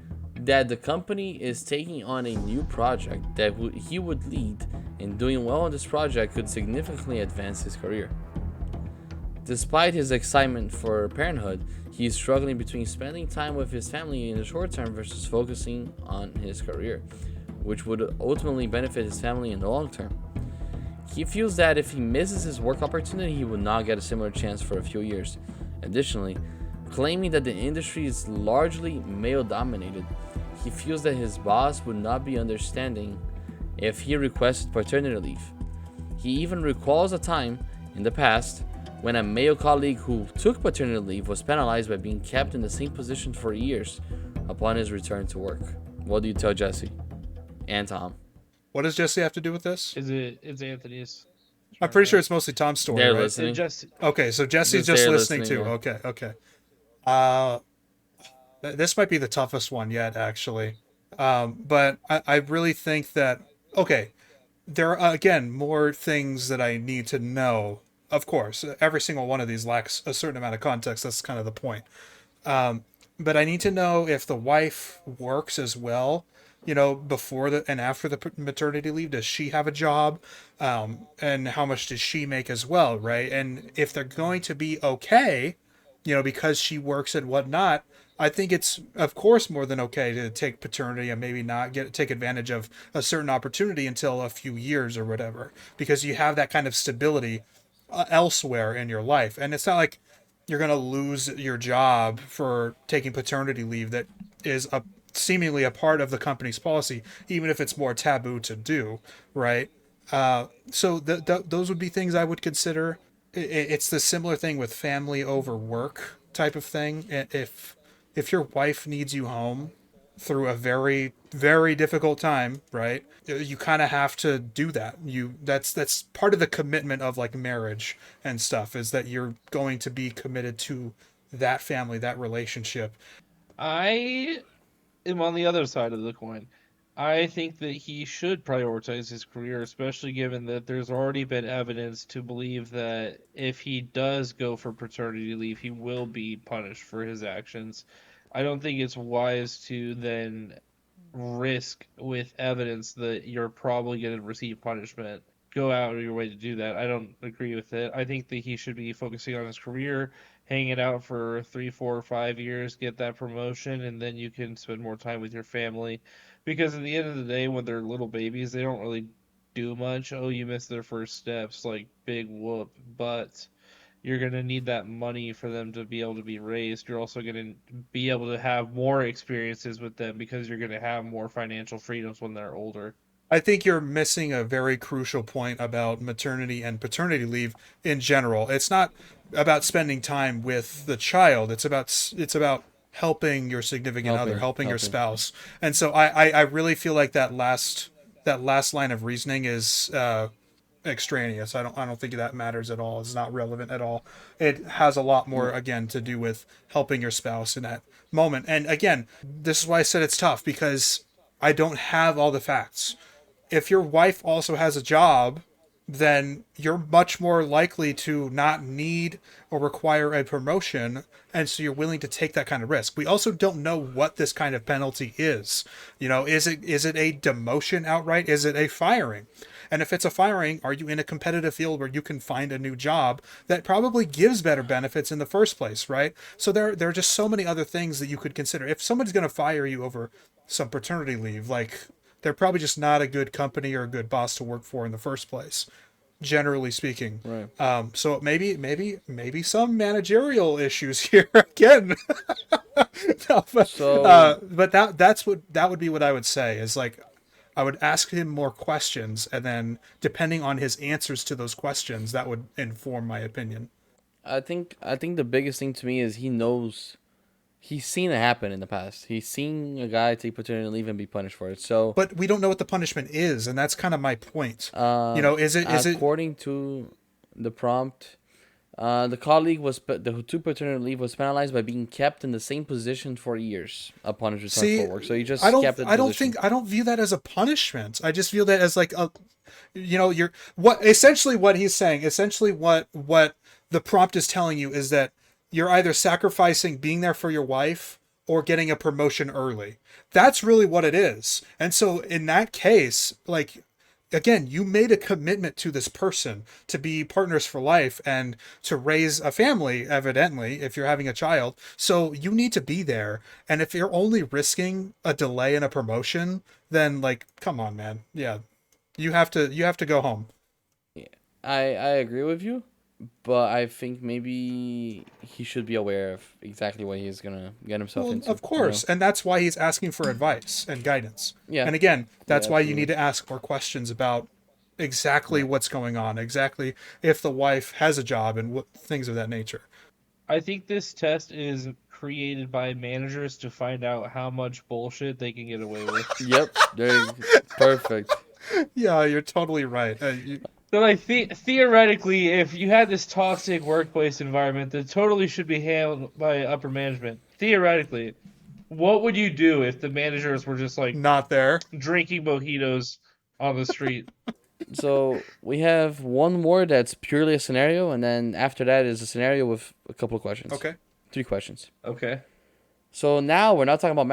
that the company is taking on a new project that he would lead, and doing well on this project could significantly advance his career. Despite his excitement for parenthood, he is struggling between spending time with his family in the short term versus focusing on his career, which would ultimately benefit his family in the long term. He feels that if he misses his work opportunity, he would not get a similar chance for a few years. Additionally, claiming that the industry is largely male dominated, he feels that his boss would not be understanding if he requested paternity leave. He even recalls a time in the past when a male colleague who took paternity leave was penalized by being kept in the same position for years upon his return to work. What do you tell Jesse and Tom? What does Jesse have to do with this? It's Anthony's. I'm pretty sure it's mostly Tom's story, They're right? listening. Just Okay, so Jesse's Just just they're listening listening, too. yeah. Okay, okay. Uh, this might be the toughest one yet, actually. But I really think that, okay, there are, again, more things that I need to know. Of course, every single one of these lacks a certain amount of context. That's kind of the point. But I need to know if the wife works as well, before the and after the maternity leave. Does she have a job? And how much does she make as well, right? And if they're going to be okay, because she works and whatnot, I think it's of course more than okay to take paternity and maybe not take advantage of a certain opportunity until a few years or whatever, because you have that kind of stability elsewhere in your life, and it's not like you're going to lose your job for taking paternity leave that is seemingly a part of the company's policy, even if it's more taboo to do, right? So those would be things I would consider. It's the similar thing with family over work type of thing. If your wife needs you home through a very very difficult time, right, you kind of have to do that. That's part of the commitment of like marriage and stuff, is that you're going to be committed to that family, that relationship. I am on the other side of the coin. I think that he should prioritize his career, especially given that there's already been evidence to believe that if he does go for paternity leave, he will be punished for his actions. I don't think it's wise to then risk with evidence that you're probably going to receive punishment. Go out of your way to do that. I don't agree with it. I think that he should be focusing on his career, hang it out for 3, 4, 5 years, get that promotion, and then you can spend more time with your family. Because at the end of the day, when they're little babies, they don't really do much. Oh, you missed their first steps, like big whoop. But you're going to need that money for them to be able to be raised. You're also going to be able to have more experiences with them because you're going to have more financial freedoms when they're older. I think you're missing a very crucial point about maternity and paternity leave in general. It's not about spending time with the child. It's about helping your significant other, Helping, helping your helping. spouse. And so I really feel like that last that last line of reasoning is extraneous. I don't think that matters at all. It's not relevant at all. It has a lot more, again, to do with helping your spouse in that moment. And again, this is why I said it's tough, because I don't have all the facts. If your wife also has a job, then you're much more likely to not need or require a promotion, and so you're willing to take that kind of risk. We also don't know what this kind of penalty is. Is it a demotion outright? Is it a firing? And if it's a firing, are you in a competitive field where you can find a new job that probably gives better benefits in the first place, right? So there are just so many other things that you could consider. If somebody's going to fire you over some paternity leave, like, they're probably just not a good company or a good boss to work for in the first place, generally speaking. Right. So maybe some managerial issues here again. No, but that would be what I would say, is like, I would ask him more questions, and then depending on his answers to those questions, that would inform my opinion. I think the biggest thing to me is he knows. He's seen it happen in the past. He's seen a guy take paternity leave and be punished for it. So, But we don't know what the punishment is, and that's kind of my point. Is it according to the prompt, the colleague the who took paternity leave was penalized by being kept in the same position for years upon his return see? for work. So he just I don't. kept at the I don't position. think. I don't view that as a punishment. I just view that as like a, you're what essentially what he's saying. Essentially, what the prompt is telling you is that you're either sacrificing being there for your wife or getting a promotion early. That's really what it is. And so in that case, like, again, you made a commitment to this person to be partners for life and to raise a family, evidently, if you're having a child. So you need to be there. And if you're only risking a delay in a promotion, then, like, come on, man. Yeah. You have to go home. I agree with you, but I think maybe he should be aware of exactly what he's gonna get himself Well, into. of course. And that's why he's asking for advice and guidance. Yeah. And again, that's Yeah, why you absolutely. need to ask more questions about exactly what's going on, exactly if the wife has a job and what things of that nature. I think this test is created by managers to find out how much bullshit they can get away with. Yep. Perfect. Yeah, you're totally right. So, like, theoretically, if you had this toxic workplace environment that totally should be handled by upper management, theoretically, what would you do if the managers were just like Not there. drinking mojitos on the street? So we have one more that's purely a scenario, and then after that is a scenario with a couple of questions. Okay. 3 questions. Okay. So now we're not talking about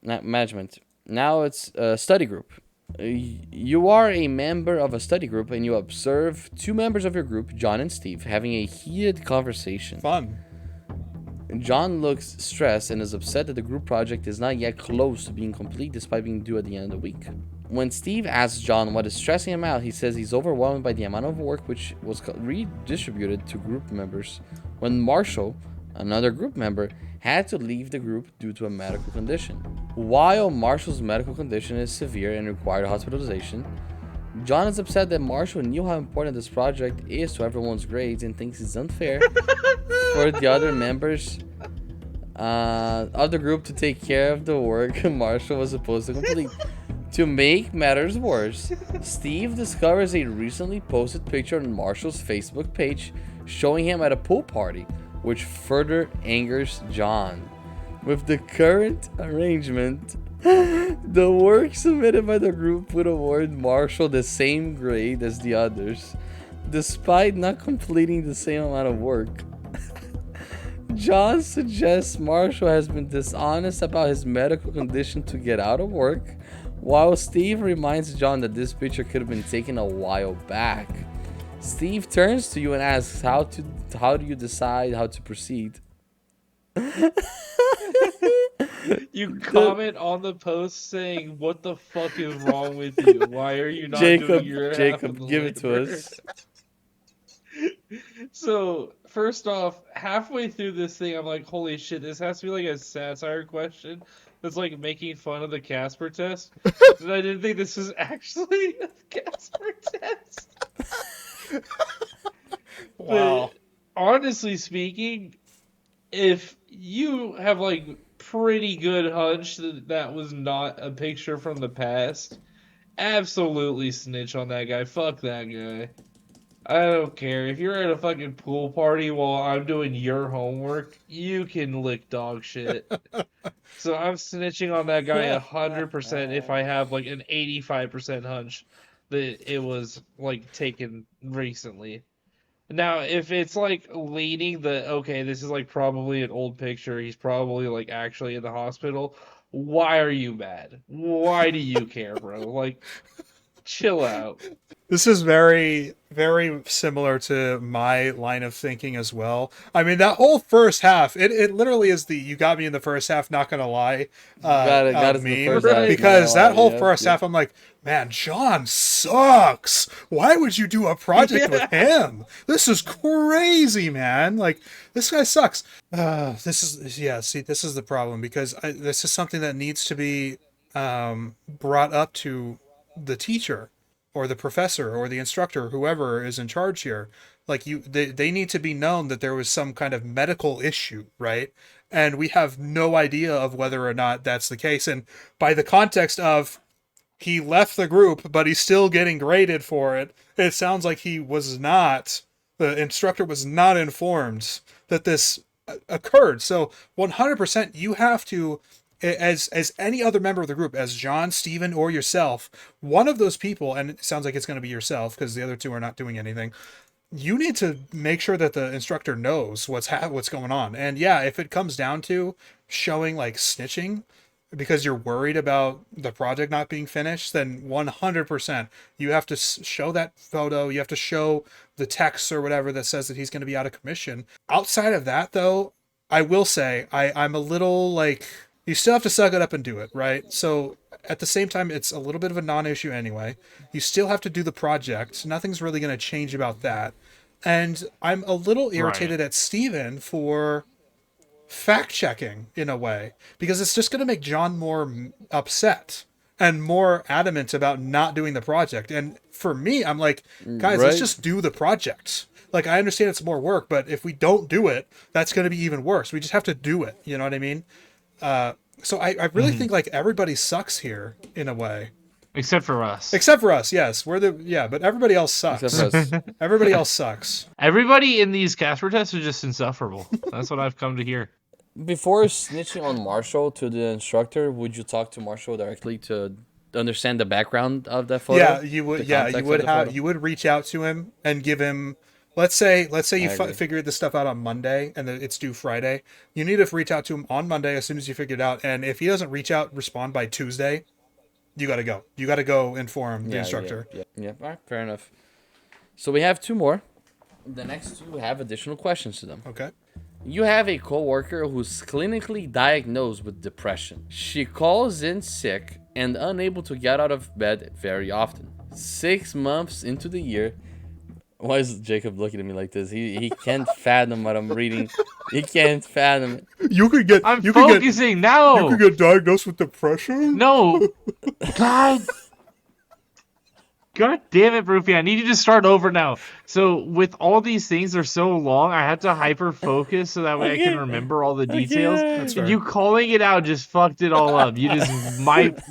not management. Now it's a study group. You are a member of a study group, and you observe 2 members of your group, John and Steve, having a heated conversation. Fun. John looks stressed and is upset that the group project is not yet close to being complete despite being due at the end of the week. When Steve asks John what is stressing him out, he says he's overwhelmed by the amount of work which was redistributed to group members when Marshall, another group member, had to leave the group due to a medical condition. While Marshall's medical condition is severe and required hospitalization, John is upset that Marshall knew how important this project is to everyone's grades and thinks it's unfair for the other members of the group to take care of the work Marshall was supposed to complete. To make matters worse, Steve discovers a recently posted picture on Marshall's Facebook page showing him at a pool party, which further angers John. With the current arrangement, the work submitted by the group would award Marshall the same grade as the others, despite not completing the same amount of work. John suggests Marshall has been dishonest about his medical condition to get out of work, while Steve reminds John that this picture could have been taken a while back. Steve turns to you and asks how do you decide how to proceed? You comment on the post saying, "What the fuck is wrong with you? Why are you not doing your half of Jacob, the give it to labor?" us. So, first off, halfway through this thing, I'm like, holy shit, this has to be like a satire question that's like making fun of the Casper test. And I didn't think this was actually a Casper test. Wow. But honestly speaking, if you have like pretty good hunch that that was not a picture from the past, Absolutely snitch on that guy. Fuck that guy. I don't care. If you're at a fucking pool party while I'm doing your homework, you can lick dog shit. So I'm snitching on that guy 100% if I have like an 85% hunch that it was like taken recently. Now, if it's like leaning the okay, this is like probably an old picture, he's probably like actually in the hospital. Why are you mad? Why do you care, bro? Like, chill out. This is very, very similar to my line of thinking as well. I mean, that whole first half, it literally is the "you got me in the first half, not gonna lie" Got us in the meme. first half. Right. Not gonna Because lie. that whole Yep, first yep. half, I'm like, man, John sucks. Why would you do a project with him? This is crazy, man. Like, this guy sucks. This is, yeah, see, this is the problem because this is something that needs to be brought up to the teacher or the professor or the instructor, whoever is in charge here. Like they need to be known that there was some kind of medical issue, right? And we have no idea of whether or not that's the case. And by the context of he left the group, but he's still getting graded for it, it sounds like the instructor was not informed that this occurred. So 100% you have to, as any other member of the group, as John, Steven, or yourself, one of those people, and it sounds like it's going to be yourself because the other two are not doing anything, you need to make sure that the instructor knows what's going on. And yeah, if it comes down to showing like snitching because you're worried about the project not being finished, then 100% you have to show that photo. You have to show the text or whatever that says that he's going to be out of commission. Outside of that, though, I will say I'm a little like, you still have to suck it up and do it, right? So at the same time, it's a little bit of a non-issue anyway. You still have to do the project. Nothing's really going to change about that. And I'm a little irritated Right. at Steven for fact checking in a way because it's just going to make John more upset and more adamant about not doing the project. And for me, I'm like, guys, let's Right? just do the project. Like, I understand it's more work, but if we don't do it, that's going to be even worse. We just have to do it. You know what I mean? So I really think like everybody sucks here in a way, Except for us. except for us. Yes, but everybody else Except for sucks. us. Everybody else sucks. Everybody in these Casper tests are just insufferable. That's what I've come to hear. Before snitching on Marshall to the instructor, would you talk to Marshall directly to understand the background of that photo? Yeah, you would. The Yeah, you context would of the have. photo? You would reach out to him and give him. Let's say I you agree. figured this stuff out on Monday and it's due Friday. You need to reach out to him on Monday as soon as you figure it out. And if he doesn't reach out, respond by Tuesday. You got to go. You got to go inform the Yeah, instructor. yeah. All right, fair enough. So we have two more. The next two have additional questions to them. Okay. You have a coworker who's clinically diagnosed with depression. She calls in sick and unable to get out of bed very often. 6 months into the year. Why is Jacob looking at me like this? He can't fathom what I'm reading. He can't fathom it. You could get. I'm You could get. focusing You now. could get diagnosed with depression. No. God. God damn it, Broofy. I need you to start over now. So, with all these things, they're so long, I have to hyper focus so that way I can remember all the details. That's fair. And you calling it out just fucked it all up. You just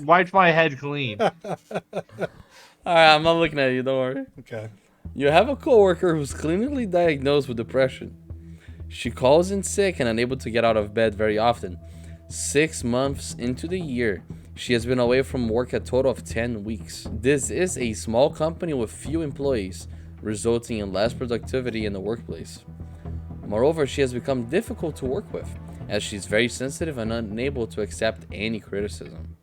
wiped my head clean. Alright, I'm not looking at you, don't worry. Okay. You have a coworker who's clinically diagnosed with depression. She calls in sick and unable to get out of bed very often. 6 months into the year, she has been away from work a total of 10 weeks. This is a small company with few employees, resulting in less productivity in the workplace. Moreover, she has become difficult to work with, as she's very sensitive and unable to accept any criticism.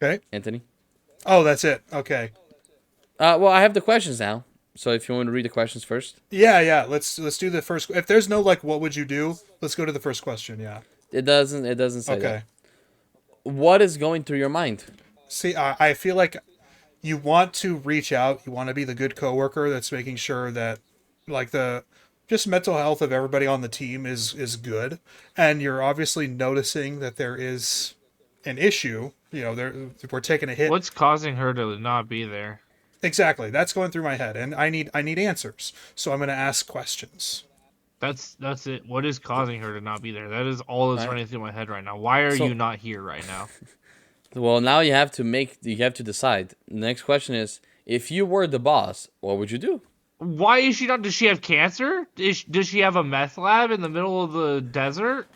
Okay. Anthony? Oh, that's it. Okay. Well, I have the questions now. So if you want to read the questions first. Yeah. Let's do the first. If there's no like, what would you do? Let's go to the first question. Yeah. It doesn't say Okay. that. What is going through your mind? See, I feel like you want to reach out. You want to be the good coworker that's making sure that, like, the just mental health of everybody on the team is good, and you're obviously noticing that there is an issue. You know, we're taking a hit. What's causing her to not be there? Exactly. That's going through my head, and I need answers. So I'm going to ask questions. That's it. What is causing her to not be there? That is all that's Right. running through my head right now. Why are So- you not here right now? Well, now you have to decide. The next question is, if you were the boss, what would you do? Why is she not? Does she have cancer? Does she have a meth lab in the middle of the desert?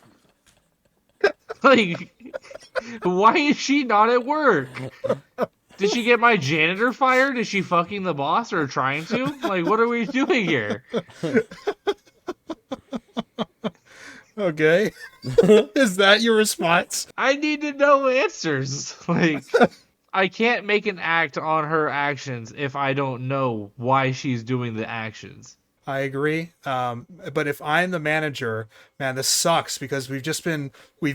Like, why is she not at work? Did she get my janitor fired? Is she fucking the boss or trying to? Like, what are we doing here? Okay. Is that your response? I need to know answers. Like, I can't make an act on her actions if I don't know why she's doing the actions. I agree. But if I'm the manager, man, this sucks because we've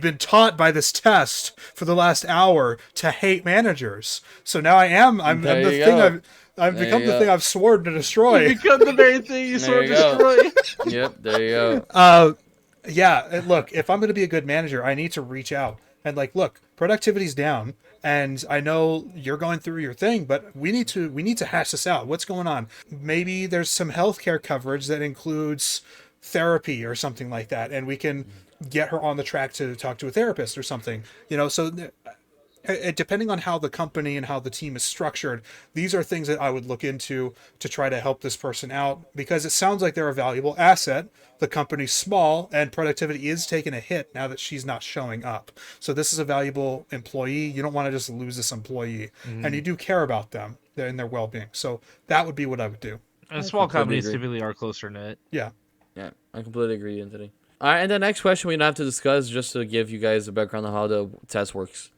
been taught by this test for the last hour to hate managers. So now I'm the There you thing go. I've There become you the go. thing I've sworn to destroy. You become the very thing you There sort of you go. destroy. Yep, there you go. Yeah, look, if I'm going to be a good manager, I need to reach out and like, look, productivity's down, and I know you're going through your thing, but we need to hash this out. What's going on? Maybe there's some healthcare coverage that includes therapy or something like that, and we can get her on the track to talk to a therapist or something. So depending on how the company and how the team is structured, these are things that I would look into to try to help this person out, because it sounds like they're a valuable asset. The company's small and productivity is taking a hit now that she's not showing up. So this is a valuable employee. You don't want to just lose this employee, and you do care about them and their well-being. So that would be what I would do. And small companies agree. typically are closer knit. Yeah. Yeah, I completely agree, Anthony. All right, and the next question we don't have to discuss, just to give you guys a background on how the test works.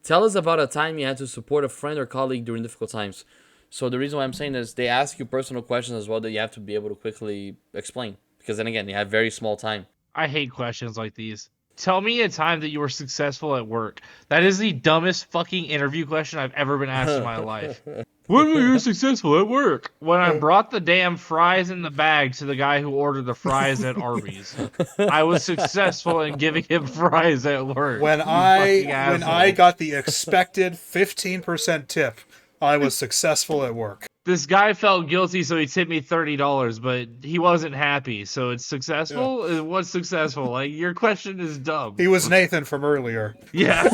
Tell us about a time you had to support a friend or colleague during difficult times. So the reason why I'm saying this, they ask you personal questions as well that you have to be able to quickly explain. Because then again, you have very small time. I hate questions like these. Tell me a time that you were successful at work. That is the dumbest fucking interview question I've ever been asked in my life. When were you successful at work? When I brought the damn fries in the bag to the guy who ordered the fries at Arby's. I was successful in giving him fries at work. When You fucking I asshole. got the expected 15% tip, I was successful at work. This guy felt guilty, so he tipped me $30, but he wasn't happy. So it's successful? What's successful? Like, your question is dumb. He was Nathan from earlier. Yeah.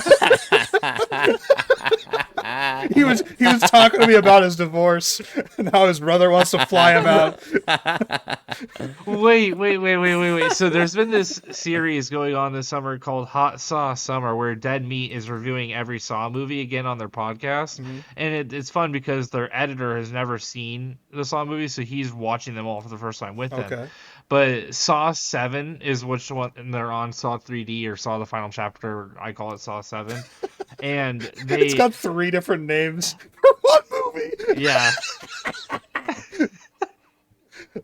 He was talking to me about his divorce and how his brother wants to fly him out. Wait. So there's been this series going on this summer called Hot Sauce Summer, where Dead Meat is reviewing every Saw movie again on their podcast. And it's fun because their editor has never seen the Saw movies, so he's watching them all for the first time with them. Okay. But Saw 7 is which one, and they're on Saw 3D or Saw the Final Chapter. I call it Saw 7. And It's got 3 different names for one movie. yeah.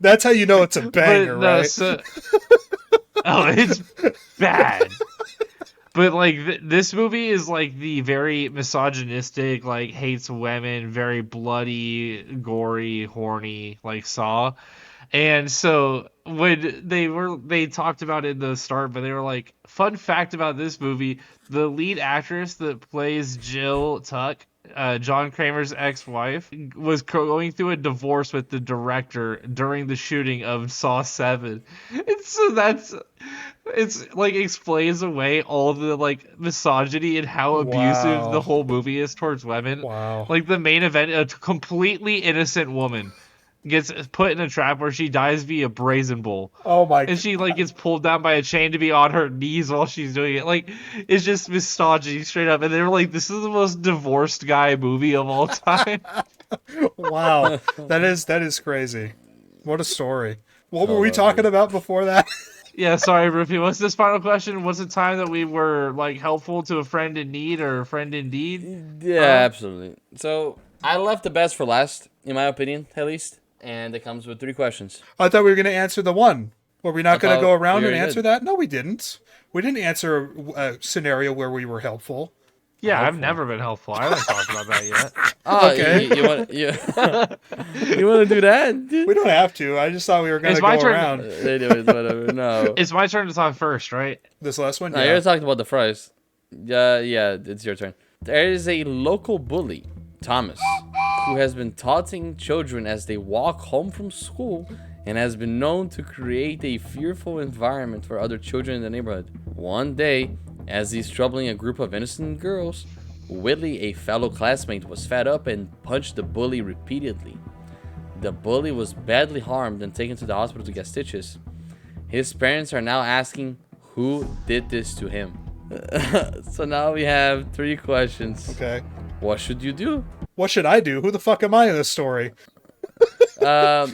That's how you know it's a banger, But, no, right? oh, it's bad. But like this movie is like the very misogynistic, like hates women, very bloody, gory, horny, like Saw. And so when they talked about it in the start, but they were like, fun fact about this movie, the lead actress that plays Jill Tuck, John Kramer's ex-wife, was going through a divorce with the director during the shooting of Saw 7. And so it's like explains away all the like misogyny and how abusive Wow. the whole movie is towards women. Wow. Like the main event, a completely innocent woman gets put in a trap where she dies via brazen bull. Oh my And she like gets pulled down by a chain to be on her knees while she's doing it. Like, it's just misogyny straight up. And they were like, this is the most divorced guy movie of all time. Wow. That is crazy. What a story. What were we love talking about before that? Yeah, sorry, Ruffy. What's this final question? What's the time that we were like helpful to a friend in need or a friend indeed? Yeah, absolutely. So I left the best for last, in my opinion, at least. And it comes with 3 questions. I thought we were going to answer the one. Were we not going to thought go around we and already answer did. that? No, we didn't. We didn't answer a scenario where we were helpful. Yeah, I've never been helpful. I haven't talked about that yet. Oh, Okay. you want you want to do that? We don't have to. I just thought we were going to It's go my turn. around. They do it, whatever. No. It's my turn to talk first, right? This last one? No, you're talking about the fries. Yeah, it's your turn. There is a local bully, Thomas, who has been taunting children as they walk home from school and has been known to create a fearful environment for other children in the neighborhood. One day, as he's troubling a group of innocent girls, Whitley, a fellow classmate, was fed up and punched the bully repeatedly. The bully was badly harmed and taken to the hospital to get stitches. His parents are now asking who did this to him. So now we have 3 questions. Okay. What should you do? What should I do? Who the fuck am I in this story? Yeah,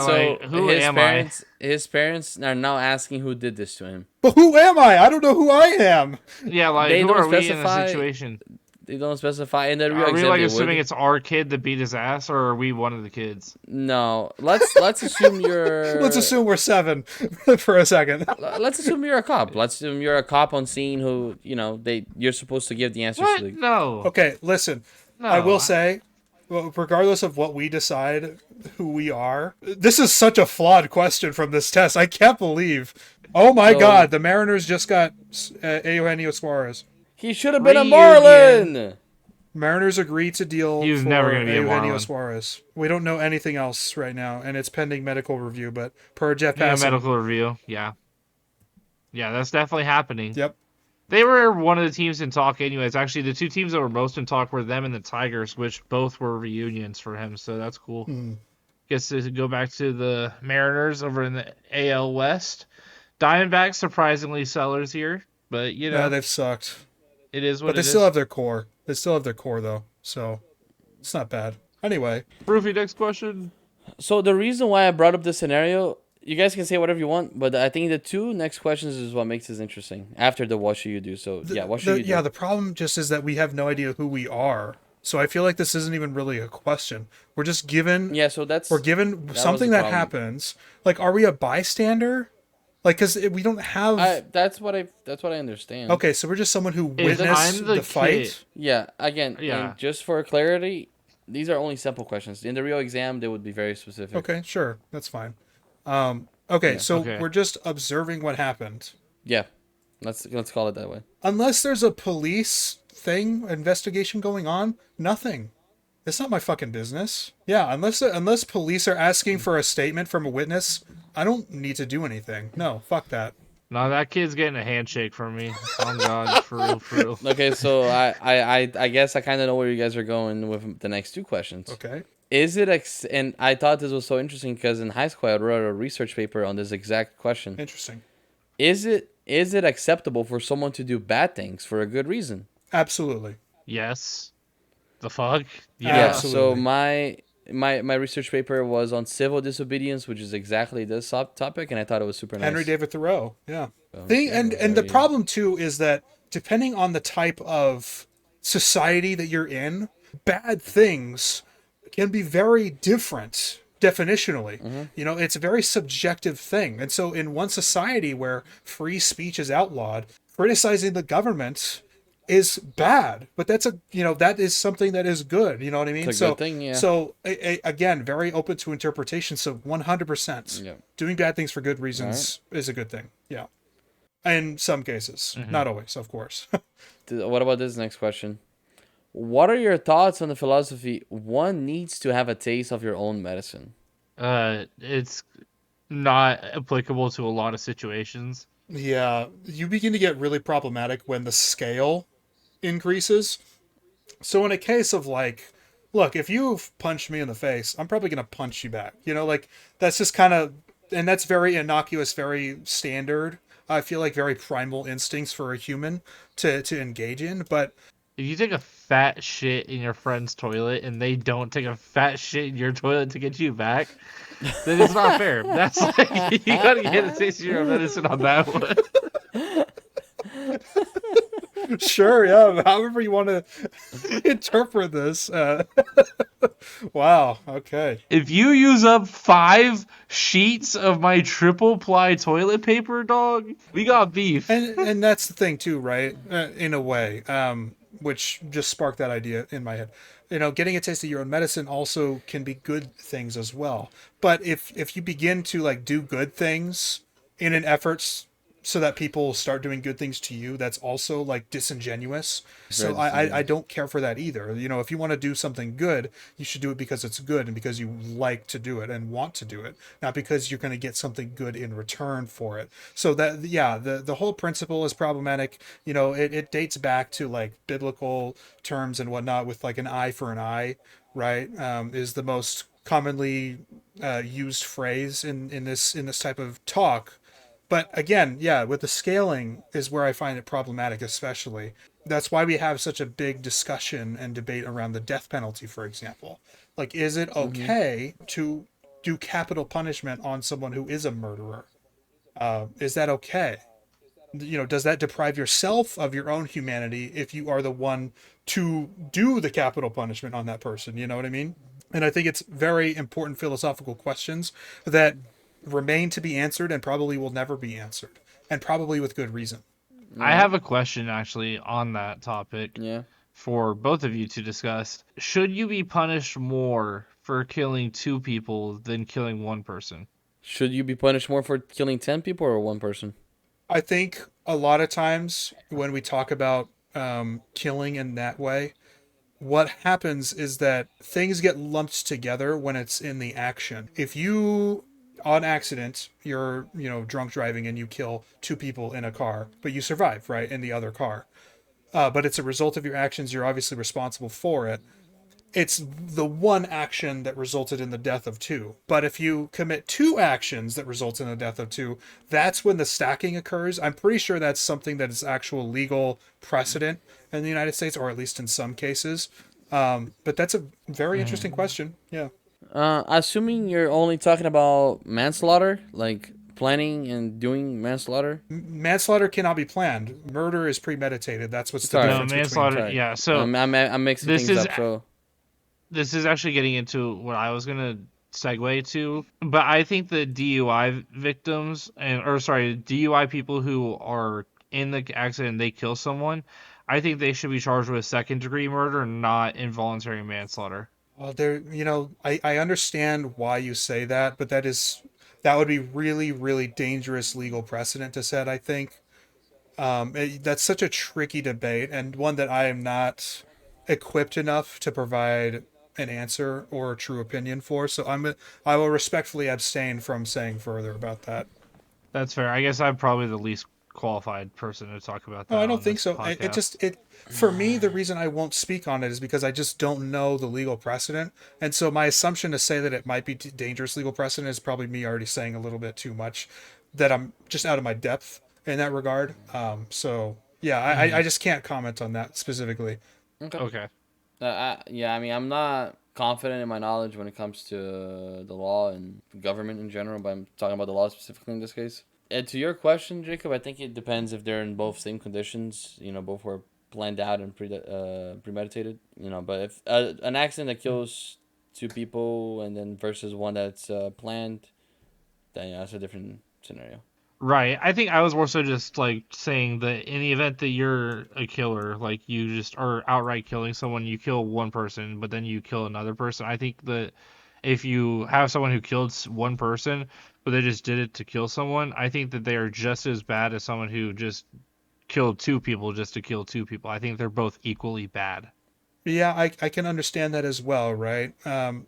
So like, who his am parents, his parents are now asking who did this to him. But who am I? I don't know who I am. I? Yeah, like, They who don't are we in specify- this situation? They don't specify in the real Are we exam. like they assuming would. it's our kid that beat his ass, or are we one of the kids? No, let's assume you're. Let's assume we're 7 for a second. Let's assume you're a cop. Let's assume you're a cop on scene who you're supposed to give the answers What? to. The... No. Okay, listen. No. I will say, well, regardless of what we decide who we are, this is such a flawed question from this test. I can't believe. Oh my So- God, the Mariners just got Eugenio Suarez. He should have been a Reunion. Marlin. Mariners agreed to deal He was for never gonna be a Eugenio Marlin. Suarez. We don't know anything else right now, and it's pending medical review. But per Jeff Yeah, Passan, medical review. Yeah. Yeah, that's definitely happening. yep. They were one of the teams in talk anyways. Actually, the 2 teams that were most in talk were them and the Tigers, which both were reunions for him, so that's cool. Guess to go back to the Mariners over in the AL West. Diamondbacks, surprisingly sellers here, but, Yeah, they've sucked, it is what but they it still is. have their core. They still have their core though, so it's not bad. Anyway, Roofy, next question. So the reason why I brought up this scenario, you guys can say whatever you want, but I think the 2 next questions is what makes this interesting. After the what should you do? So what should you do? Yeah, the problem just is that we have no idea who we are. So I feel like this isn't even really a question. We're just given. Yeah, so that's We're given was something the that problem. happens. Like, are we a bystander? Like, because we don't have. that's what I understand. Okay, so we're just someone who If witnessed I'm the the fight. kid- Yeah, again, Yeah. and just for clarity, these are only simple questions. In the real exam, they would be very specific. Okay, sure, that's fine. Okay, so okay. we're just observing what happened. Yeah, let's call it that way. Unless there's a police investigation going on, nothing. It's not my fucking business. Yeah, unless police are asking for a statement from a witness, I don't need to do anything. No, fuck that. No, that kid's getting a handshake from me. Oh God, for real, for real. Okay, so I guess I kind of know where you guys are going with the next 2 questions. Okay. Is it and I thought this was so interesting because in high school I wrote a research paper on this exact question. Interesting. Is it acceptable for someone to do bad things for a good reason? Absolutely. Yes. The fuck? Yeah. Absolutely. So my research paper was on civil disobedience, which is exactly this topic, and I thought it was super nice. Henry David Thoreau. Yeah. So, And there the you go. problem too is that depending on the type of society that you're in, bad things can be very different definitionally. You know, it's a very subjective thing. And so in one society where free speech is outlawed, criticizing the government is bad, but that is something that is good. You know what I mean? It's a good thing, yeah. So again, very open to interpretation. So 100%, Yeah. doing bad things for good reasons is a good thing. Yeah, in some cases, not always, of course. What about this next question? What are your thoughts on the philosophy one needs to have a taste of your own medicine? It's not applicable to a lot of situations. Yeah, you begin to get really problematic when the scale increases. So in a case of like, look, if you've punched me in the face, I'm probably going to punch you back. You know, like that's just kind of, and that's very innocuous, very standard. I feel like very primal instincts for a human to engage in. But If you take a fat shit in your friend's toilet and they don't take a fat shit in your toilet to get you back, then it's not fair. That's like, you gotta get a taste of your own medicine on that one. sure, yeah, however you want to interpret this. Wow, okay. If you use up 5 sheets of my triple ply toilet paper, dog, we got beef. And that's the thing too, right? In a way, which just sparked that idea in my head. You know, getting a taste of your own medicine also can be good things as well. But if you begin to like do good things in an effort so that people start doing good things to you, that's also like disingenuous. Very So I disingenuous. don't care for that either. You know, if you want to do something good, you should do it because it's good and because you like to do it and want to do it, not because you're going to get something good in return for it. So that, yeah, the whole principle is problematic. You know, it dates back to like biblical terms and whatnot, with like an eye for an eye, right? Is the most commonly used phrase in this type of talk. But again, yeah, with the scaling is where I find it problematic, especially. That's why we have such a big discussion and debate around the death penalty, for example. Like, is it Mm-hmm. okay to do capital punishment on someone who is a murderer? Is that okay? You know, does that deprive yourself of your own humanity if you are the one to do the capital punishment on that person? You know what I mean? And I think it's very important philosophical questions that remain to be answered and probably will never be answered, and probably with good reason. I Yeah. have a question actually on that topic Yeah. for both of you to discuss. Should you be punished more for killing two people than killing one person? Should you be punished more for killing 10 people or one person? I think a lot of times when we talk about killing in that way, what happens is that things get lumped together when it's in the action. If you on accident you're, you know, drunk driving and you kill two people in a car, but you survive, right, in the other car, but it's a result of your actions, you're obviously responsible for it. It's the one action that resulted in the death of two. But if you commit two actions that result in the death of two, that's when the stacking occurs. I'm pretty sure that's something that is actual legal precedent in the United States, or at least in some cases. But that's a very interesting question. Yeah. Assuming you're only talking about manslaughter, like planning and doing manslaughter. Manslaughter cannot be planned. Murder is premeditated. That's what's the Sorry, No, difference between. manslaughter. sorry. Yeah. So I'm mixing this things is up. So this is actually getting into what I was gonna segue to, but I think the DUI victims and or sorry, DUI people who are in the accident and they kill someone, I think they should be charged with second degree murder, not involuntary manslaughter. Well, there, you know, I understand why you say that, but that would be really, really dangerous legal precedent to set, I think. That's such a tricky debate and one that I am not equipped enough to provide an answer or a true opinion for. So I will respectfully abstain from saying further about that. That's fair. I guess I'm probably the least qualified person to talk about No, that I don't on think this so. It podcast. just it for me, the reason I won't speak on it is because I just don't know the legal precedent, and so my assumption to say that it might be dangerous legal precedent is probably me already saying a little bit too much, that I'm just out of my depth in that regard. So yeah, I just can't comment on that specifically. okay. Okay. Yeah, I mean, I'm not confident in my knowledge when it comes to the law and government in general, but I'm talking about the law specifically in this case. And to your question, Jacob, I think it depends if they're in both same conditions. You know, both were planned out and premeditated. You know, but if an accident that kills two people and then versus one that's planned, then yeah, that's a different scenario. Right. I think I was more so just like saying that in the event that you're a killer, like you just are outright killing someone, you kill one person, but then you kill another person. I think that if you have someone who killed one person, but they just did it to kill someone, I think that they are just as bad as someone who just killed two people just to kill two people. I think they're both equally bad. Yeah, I can understand that as well, right?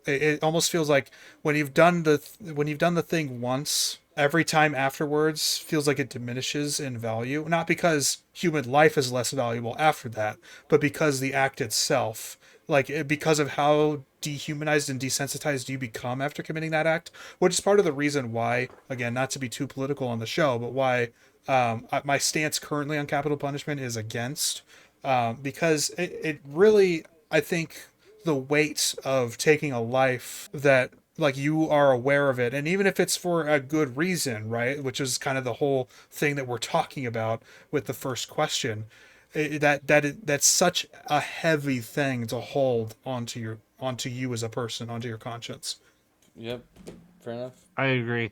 It almost feels like when you've done the thing once, every time afterwards feels like it diminishes in value. Not because human life is less valuable after that, but because the act itself, because of how dehumanized and desensitized you become after committing that act, which is part of the reason why, again, not to be too political on the show, but why my stance currently on capital punishment is against, because it really, I think, the weight of taking a life that, like, you are aware of it, and even if it's for a good reason, right, which is kind of the whole thing that we're talking about with the first question, that's such a heavy thing to hold onto you as a person, onto your conscience. Yep, fair enough. I agree.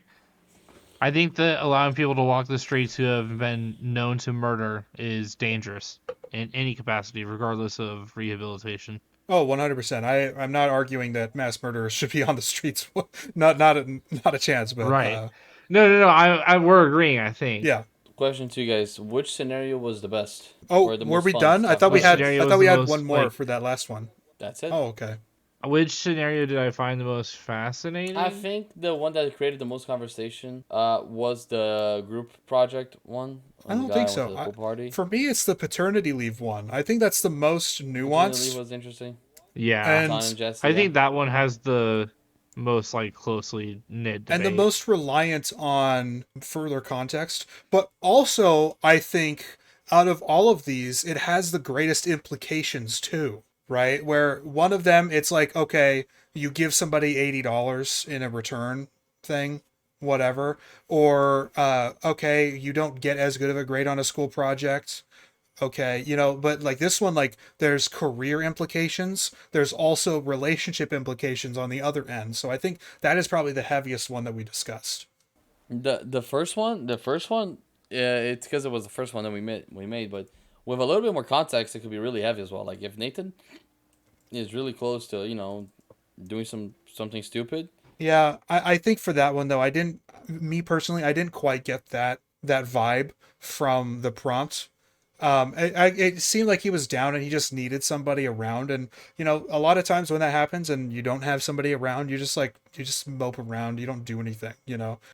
I think that allowing people to walk the streets who have been known to murder is dangerous in any capacity, regardless of rehabilitation. Oh, 100%. I'm not arguing that mass murderers should be on the streets. Not a chance, but Right. No, no, no. We're agreeing, I think. yeah. question to you guys: which scenario was the best? Oh, Or the were most we fun done? I stuff thought we Which about had. it? scenario I was thought the we had most one more like? for that last one. That's it. Oh, okay. Which scenario did I find the most fascinating? I think the one that created the most conversation was the group project one. I On the don't guy think went so. to the pool party. For me, it's the paternity leave one. I think that's the most Maternity leave nuanced was interesting. Yeah, John and and Jesse. I Yeah. think that one has the most like closely knit the debate. most reliant on further context. But also, I think out of all of these, it has the greatest implications too, right? Where one of them, it's like, okay, you give somebody $80 in a return thing, whatever. Or, okay, you don't get as good of a grade on a school project. Okay, but like this one, like there's career implications, there's also relationship implications on the other end. So I think that is probably the heaviest one that we discussed. The first one, yeah, it's because it was the first one that we made, but with a little bit more context, it could be really heavy as well. Like if Nathan is really close to doing something stupid. Yeah, I think for that one though, me personally, I didn't quite get that vibe from the prompt. It seemed like he was down and he just needed somebody around. And a lot of times when that happens and you don't have somebody around, you just mope around. You don't do anything.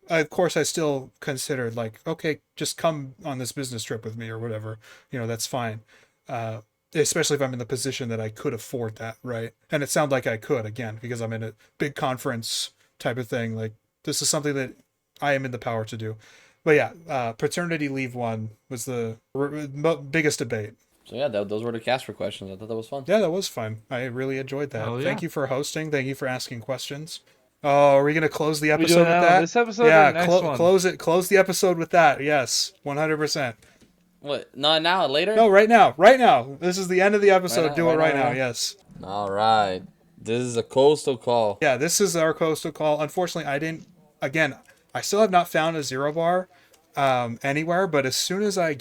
Of course, I still considered like, okay, just come on this business trip with me or whatever. That's fine. Especially if I'm in the position that I could afford that, right? And it sounded like I could again because I'm in a big conference type of thing. Like this is something that I am in the power to do. But yeah, paternity leave one was the biggest debate. So yeah, those were the Casper questions. I thought that was fun. Yeah, that was fun. I really enjoyed that. Hell yeah. Thank you for hosting. Thank you for asking questions. Oh, are we gonna close the We episode doing with that that? on this episode or Yeah, the next one? close it. Close the episode with that. Yes, 100%. What? Not now? Later? No, right now. Right now. This is the end of the episode. now, Do it right right now, now. right? Yes. All right. This is a coastal call. Yeah, this is our coastal call. Unfortunately, I still have not found a zero bar anywhere, but as soon as I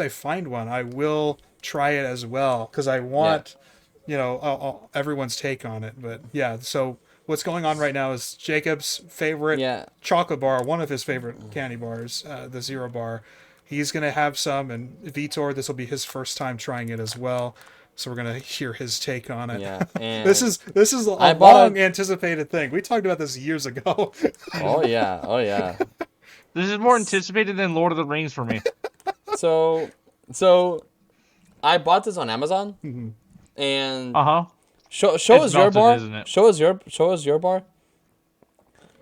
find one, I will try it as well because I want, everyone's take on it. But yeah, so what's going on right now is Jacob's favorite Yeah. chocolate bar, one of his favorite candy bars, the zero bar. He's gonna have some, and Vitor, this will be his first time trying it as well. So we're gonna hear his take on it. Yeah. And This is a I bought long anticipated thing. We talked about this years ago. Oh yeah. Oh yeah. This is more anticipated than Lord of the Rings for me. So I bought this on Amazon, and Uh huh. show It's us your melted, bar. isn't it? Show us your bar.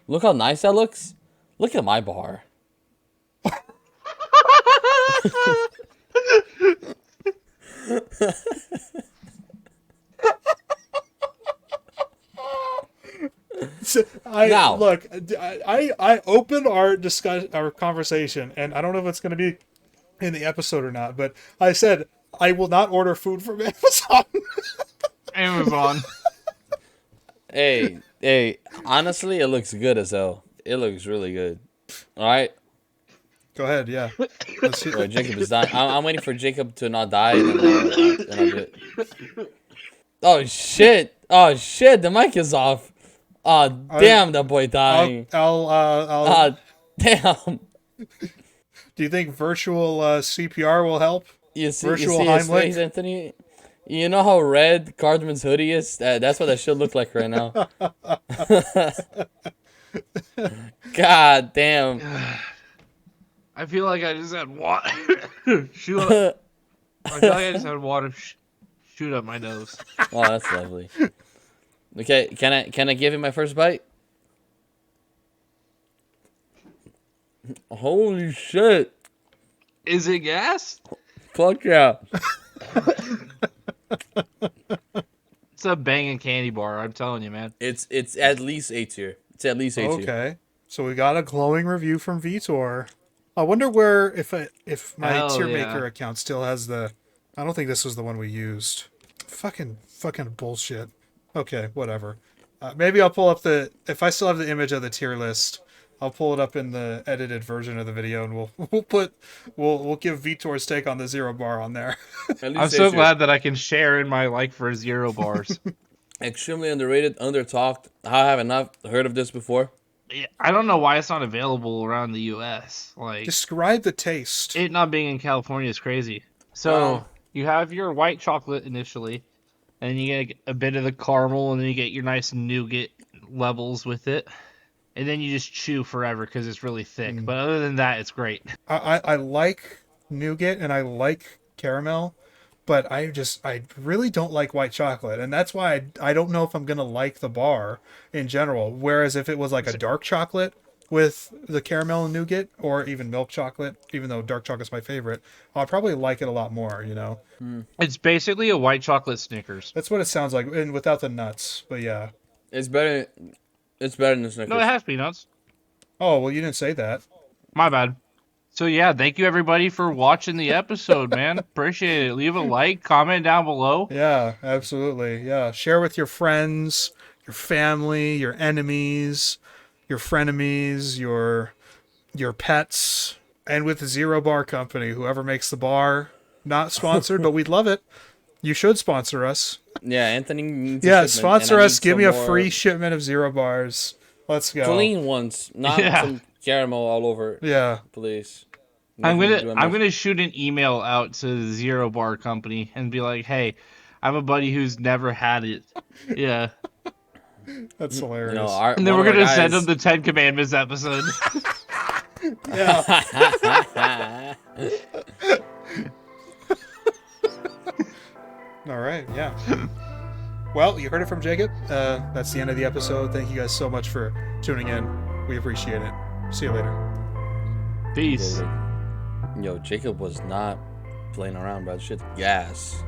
Look how nice that looks. Look at my bar. Now. Look. I opened our conversation, and I don't know if it's going to be in the episode or not, but I said I will not order food from Amazon. Amazon. Hey. Honestly, it looks good as hell. It looks really good. All right. Go ahead. Yeah. Let's hear- Wait, Jacob is dying. I'm waiting for Jacob to not die, and then I'll do it. Oh shit! The mic is off. Oh damn, that boy dying. I'll Damn. do you think virtual CPR will help? You see Virtual his Heimlich? face, Anthony? You know how red Cardman's hoodie is? That's what that should look like right now. God damn. I feel like I just had water. I feel like I just had water shoot up my nose. Oh, that's lovely. Okay, can I give you my first bite? Holy shit. Is it gas? Fuck yeah. It's a banging candy bar. I'm telling you, man. It's at least A tier. It's at least A tier. Okay. So we got a glowing review from Vitor. I wonder where if my Hell tier yeah. maker account still has the. I don't think this was the one we used. Fucking bullshit. Okay, whatever. Maybe I'll pull up if I still have the image of the tier list. I'll pull it up in the edited version of the video, and we'll give Vitor's take on the zero bar on there. At least I'm A so tier. glad that I can share in my like for zero bars. Extremely underrated, undertalked. I haven't not heard of this before. I don't know why it's not available around the U.S. Like, Describe the taste. it not being in California is crazy. So you have your white chocolate initially, and you get a bit of the caramel, and then you get your nice nougat levels with it, and then you just chew forever because it's really thick. But other than that, it's great. I like nougat and I like caramel, but I really don't like white chocolate, and that's why I don't know if I'm gonna like the bar in general. Whereas if it was like a dark chocolate with the caramel and nougat, or even milk chocolate, even though dark chocolate's my favorite, I'll probably like it a lot more. You know, It's basically a white chocolate Snickers. that's what it sounds like, and without the nuts. But yeah. It's better. It's better than Snickers. No, it has peanuts. Oh well, you didn't say that. My bad. So yeah, thank you everybody for watching the episode, man. Appreciate it. Leave a like, comment down below. Yeah, absolutely. Yeah, share with your friends, your family, your enemies, your frenemies, your pets, and with Zero Bar Company, whoever makes the bar. Not sponsored, but we'd love it. You should sponsor us. Yeah, Anthony needs Yeah, a shipment, sponsor and I us. need Give some me a more free shipment of Zero Bars. Let's go. clean ones, not Yeah. some caramel all over. Yeah. Please. I'm Definitely do gonna shoot an email out to the Zero Bar Company and be like, hey, I have a buddy who's never had it. Yeah. That's hilarious. You know, And then we're gonna send them the 10 Commandments episode. Yeah. All right, yeah. Well, you heard it from Jacob. That's the end of the episode. Thank you guys so much for tuning in. We appreciate it. See you later. Peace. Yo, Jacob was not playing around, bro. Shit, gas.